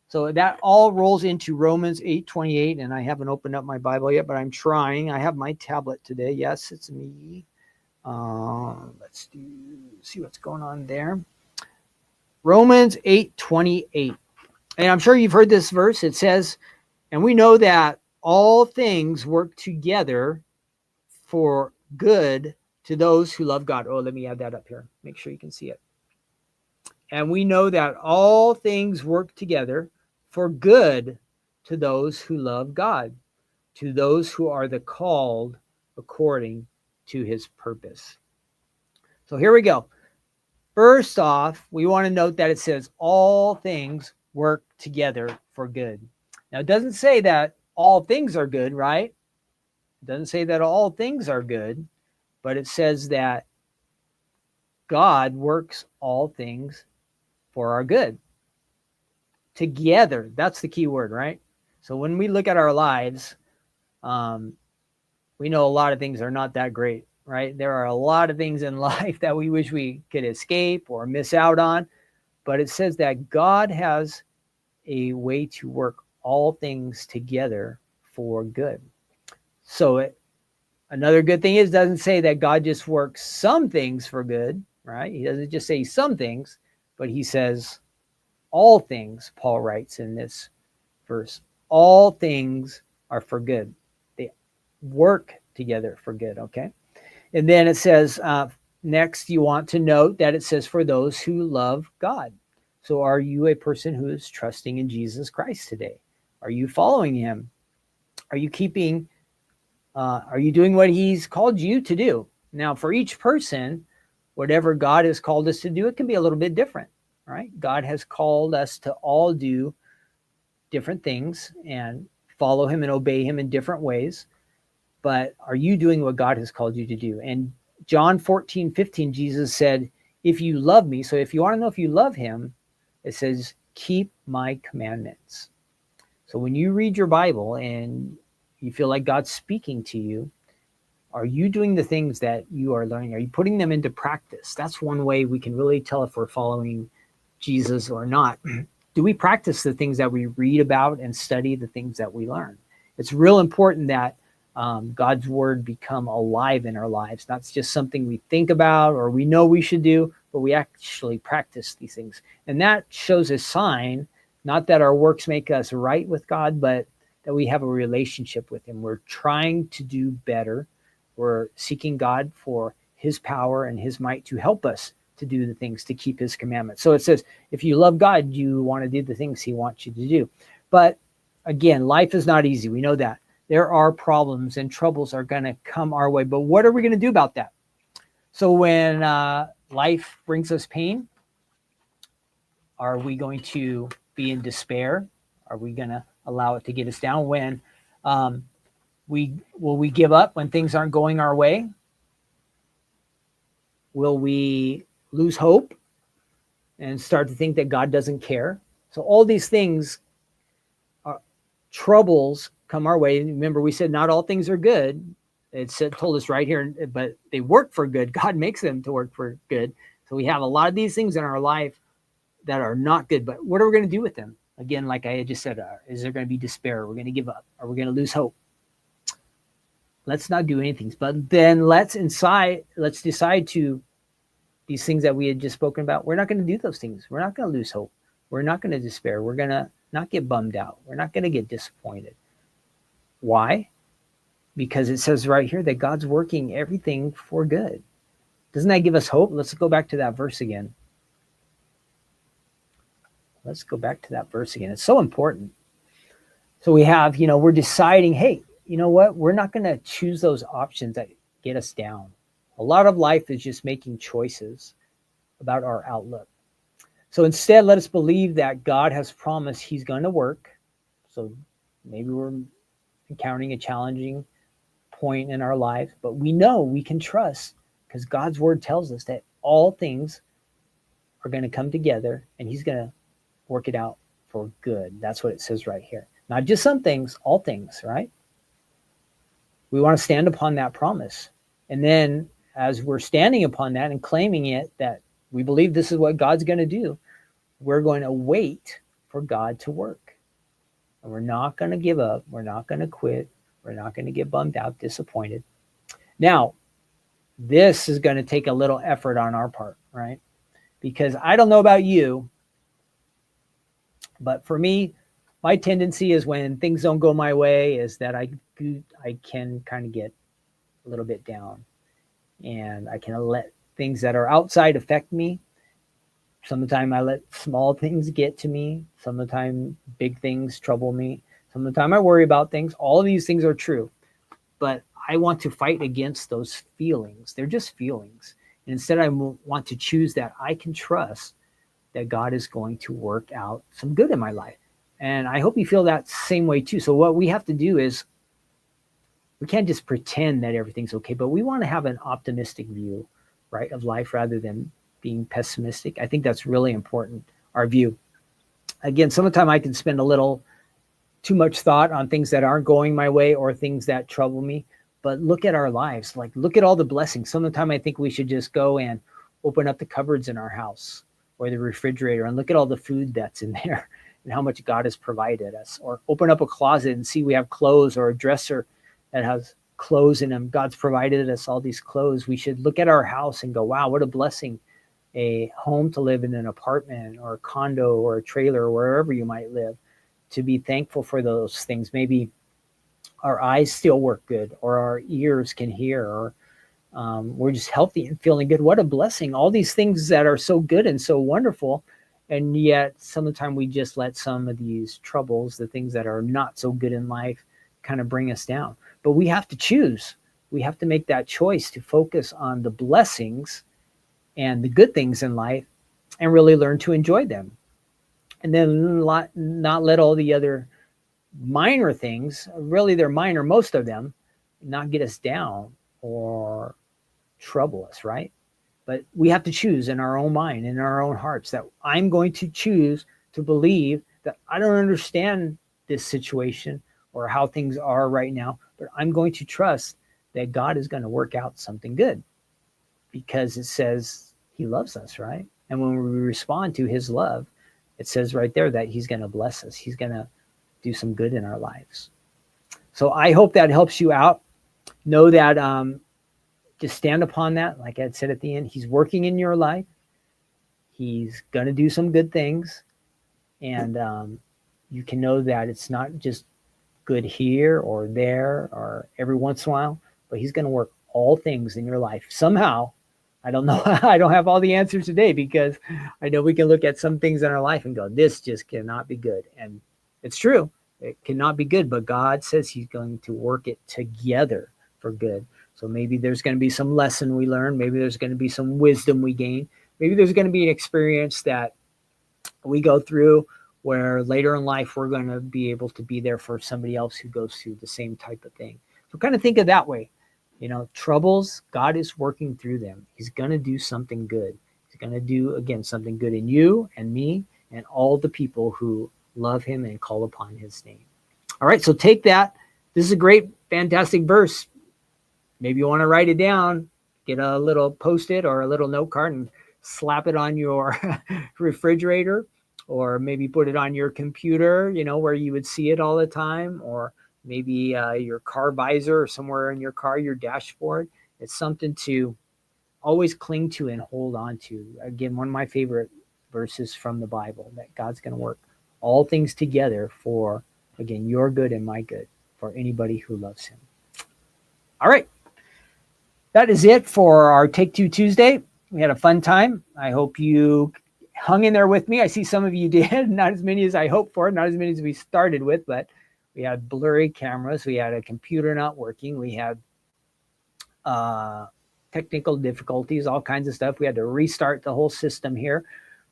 So that all rolls into Romans 8:28, and I haven't opened up my Bible yet, but I'm trying. I have my tablet today. Yes, it's me. Let's see what's going on there. Romans 8:28. And I'm sure you've heard this verse. It says, and we know that all things work together for good to those who love God. Oh, let me add that up here. Make sure you can see it. And we know that all things work together for good to those who love God, to those who are the called according to his purpose. So here we go. First off, we want to note that it says all things work together for good. Now, it doesn't say that all things are good, right? It doesn't say that all things are good, but it says that God works all things for our good. Together, that's the key word, right? So when we look at our lives, we know a lot of things are not that great, right? There are a lot of things in life that we wish we could escape or miss out on, but it says that God has a way to work all things together for good. So another good thing is, it doesn't say that God just works some things for good, right? He doesn't just say some things, but he says all things, Paul writes in this verse. All things are for good. They work together for good, okay? And then it says, next you want to note that it says for those who love God. So are you a person who is trusting in Jesus Christ today? Are you following him? Are you doing what he's called you to do? Now, for each person, whatever God has called us to do, it can be a little bit different, right? God has called us to all do different things and follow him and obey him in different ways. but are you doing what God has called you to do? And John 14:15, Jesus said, if you love me, so if you want to know if you love him, it says, keep my commandments. So when you read your Bible and you feel like God's speaking to you, are you doing the things that you are learning? Are you putting them into practice? That's one way we can really tell if we're following Jesus or not. Do we practice the things that we read about and study the things that we learn? It's real important that God's word become alive in our lives, not just something we think about or we know we should do, but we actually practice these things. And that shows a sign, not that our works make us right with God, but that we have a relationship with him. We're trying to do better. We're seeking God for his power and his might to help us to do the things, to keep his commandments. So it says, if you love God, you want to do the things he wants you to do. But again, life is not easy. We know that. There are problems and troubles are going to come our way. But what are we going to do about that? So when life brings us pain, are we going to be in despair? Are we going to allow it to get us down? When will we give up when things aren't going our way? Will we lose hope and start to think that God doesn't care? So all these things, troubles come our way. Remember, we said not all things are good. It told us right here, but they work for good. God makes them to work for good. So we have a lot of these things in our life that are not good. But what are we going to do with them? Again, like I just said, is there going to be despair? Are we going to give up? Are we going to lose hope? Let's not do anything. But then let's decide to these things that we had just spoken about. We're not going to do those things. We're not going to lose hope. We're not going to despair. We're going to not get bummed out. We're not going to get disappointed. Why? Because it says right here that God's working everything for good. Doesn't that give us hope? Let's go back to that verse again. Let's go back to that verse again. It's so important. So we have, we're deciding, hey, you know what? We're not going to choose those options that get us down. A lot of life is just making choices about our outlook. So instead, let us believe that God has promised he's going to work. So maybe we're encountering a challenging point in our life, but we know we can trust because God's word tells us that all things are going to come together and he's going to work it out for good. That's what it says right here. Not just some things, all things, right? We want to stand upon that promise. And then as we're standing upon that and claiming it, that we believe this is what God's going to do, we're going to wait for God to work. And we're not going to give up. We're not going to quit. We're not going to get bummed out, disappointed. Now, this is going to take a little effort on our part, right? Because I don't know about you, but for me, my tendency is when things don't go my way is that I can kind of get a little bit down. And I can let things that are outside affect me. Some of the time I let small things get to me. Some of the time big things trouble me. Some of the time I worry about things. All of these things are true. But I want to fight against those feelings. They're just feelings. And instead I want to choose that I can trust that God is going to work out some good in my life. And I hope you feel that same way too. So what we have to do is we can't just pretend that everything's okay, but we want to have an optimistic view, right, of life rather than being pessimistic. I think that's really important, our view. Again, sometimes I can spend a little too much thought on things that aren't going my way or things that trouble me, but look at our lives. Like, look at all the blessings. Some of the time I think we should just go and open up the cupboards in our house or the refrigerator and look at all the food that's in there and how much God has provided us. Or open up a closet and see we have clothes, or a dresser that has clothes in them. God's provided us all these clothes. We should look at our house and go, wow, what a blessing. A home to live in, an apartment or a condo or a trailer or wherever you might live, to be thankful for those things. Maybe our eyes still work good, or our ears can hear, or we're just healthy and feeling good. What a blessing. All these things that are so good and so wonderful. And yet some of the time we just let some of these troubles, the things that are not so good in life, kind of bring us down. But we have to choose. We have to make that choice to focus on the blessings and the good things in life and really learn to enjoy them. And then not let all the other minor things, really they're minor, most of them, not get us down or trouble us, right? But we have to choose in our own mind, in our own hearts, that I'm going to choose to believe that I don't understand this situation or how things are right now, but I'm going to trust that God is going to work out something good because it says he loves us, right? And when we respond to his love, it says right there that he's going to bless us. He's going to do some good in our lives. So I hope that helps you out. Know that just stand upon that. Like I said at the end, he's working in your life. He's going to do some good things. And you can know that it's not just good here or there or every once in a while, but he's going to work all things in your life somehow. I don't know. I don't have all the answers today because I know we can look at some things in our life and go, this just cannot be good. And it's true. It cannot be good, but God says he's going to work it together for good. So maybe there's going to be some lesson we learn. Maybe there's going to be some wisdom we gain. Maybe there's going to be an experience that we go through where later in life we're going to be able to be there for somebody else who goes through the same type of thing. So kind of think of that way. You know, troubles, God is working through them. He's going to do something good. He's going to do, again, something good in you and me and all the people who love him and call upon his name. All right, so take that. This is a great, fantastic verse. Maybe you want to write it down, get a little Post-it or a little note card and slap it on your refrigerator, or maybe put it on your computer, you know, where you would see it all the time, or maybe your car visor or somewhere in your car, your dashboard. It's something to always cling to and hold on to. Again, one of my favorite verses from the Bible, that God's going to work all things together for, again, your good and my good, for anybody who loves him. All right. That is it for our Take Two Tuesday. We had a fun time. I hope you hung in there with me. I see some of you did, not as many as I hoped for, not as many as we started with, but we had blurry cameras. We had a computer not working. We had technical difficulties, all kinds of stuff. We had to restart the whole system here.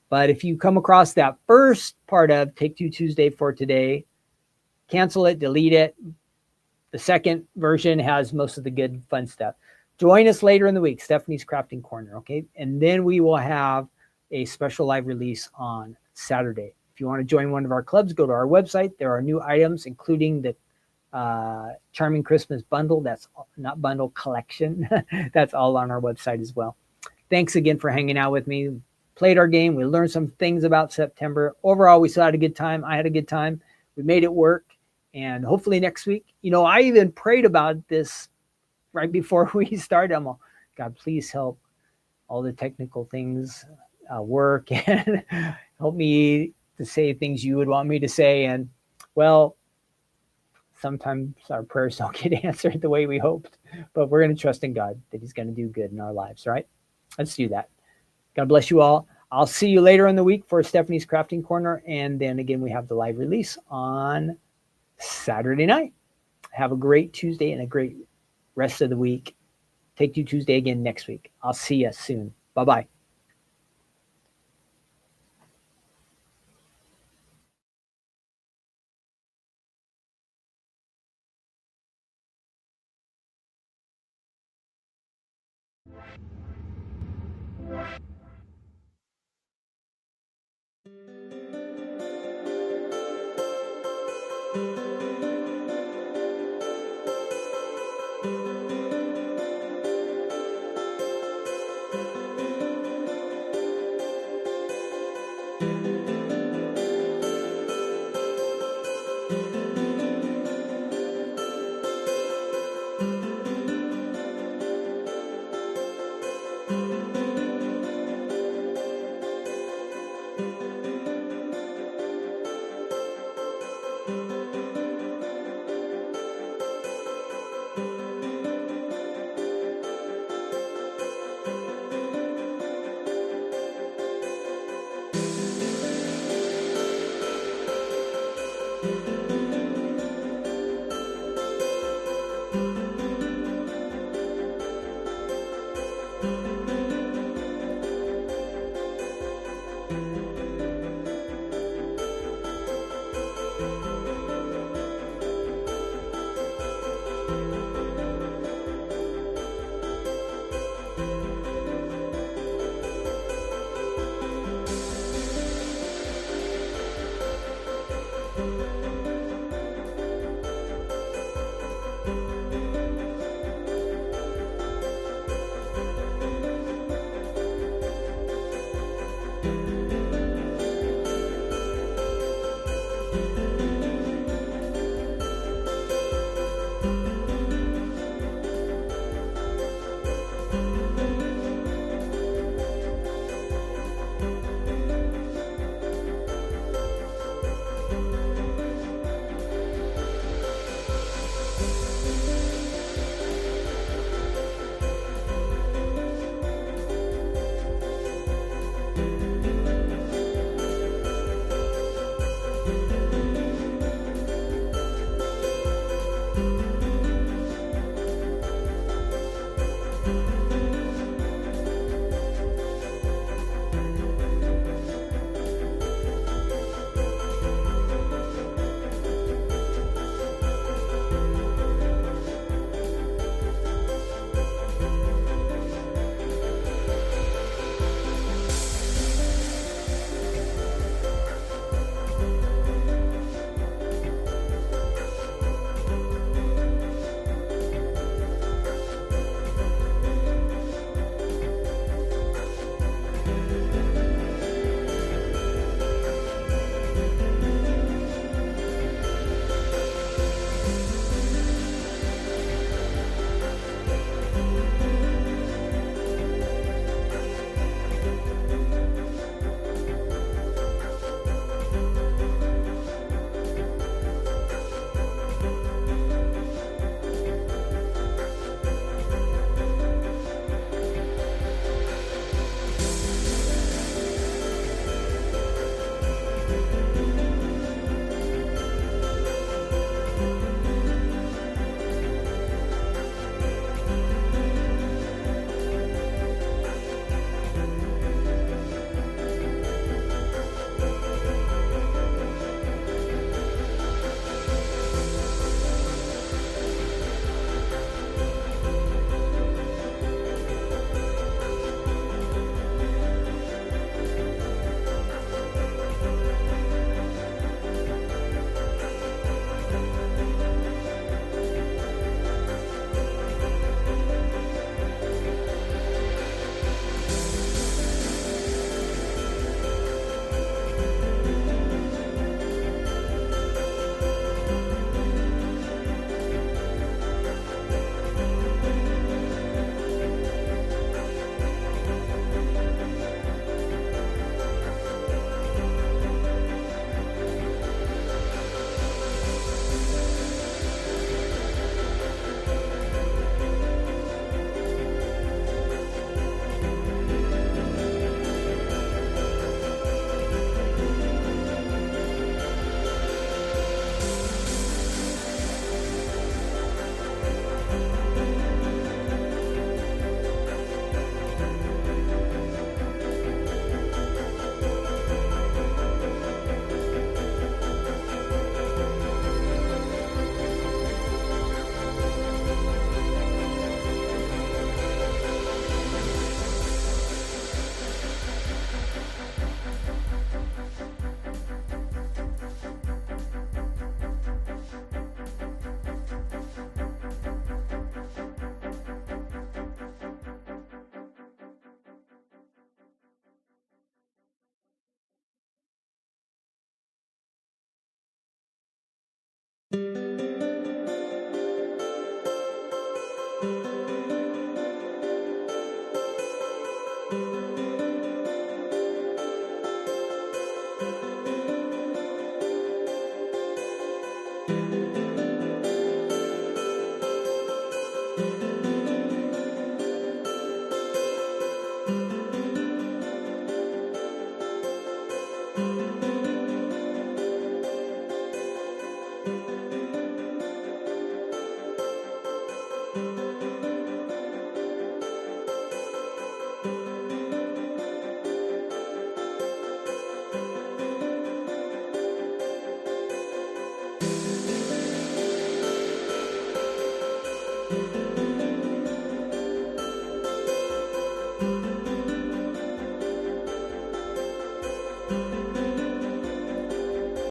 But if you come across that first part of Take Two Tuesday for today, cancel it, delete it. The second version has most of the good, fun stuff. Join us later in the week, Stephanie's Crafting Corner, okay? And then we will have a special live release on Saturday. If you want to join one of our clubs, go to our website. There are new items, including the Charming Christmas Bundle. That's not bundle, collection. That's all on our website as well. Thanks again for hanging out with me. Played our game. We learned some things about September. Overall, we still had a good time. I had a good time. We made it work. And hopefully next week, you know, I even prayed about this right before we started. I'm all, God, please help all the technical things work and help me to say things you would want me to say. And well, sometimes our prayers don't get answered the way we hoped, but we're going to trust in God that he's going to do good in our lives, right? Let's do that. God bless you all. I'll see you later in the week for Stephanie's Crafting Corner. And then again, we have the live release on Saturday night. Have a great Tuesday and a great rest of the week. Take Two Tuesday again next week. I'll see you soon. Bye-bye.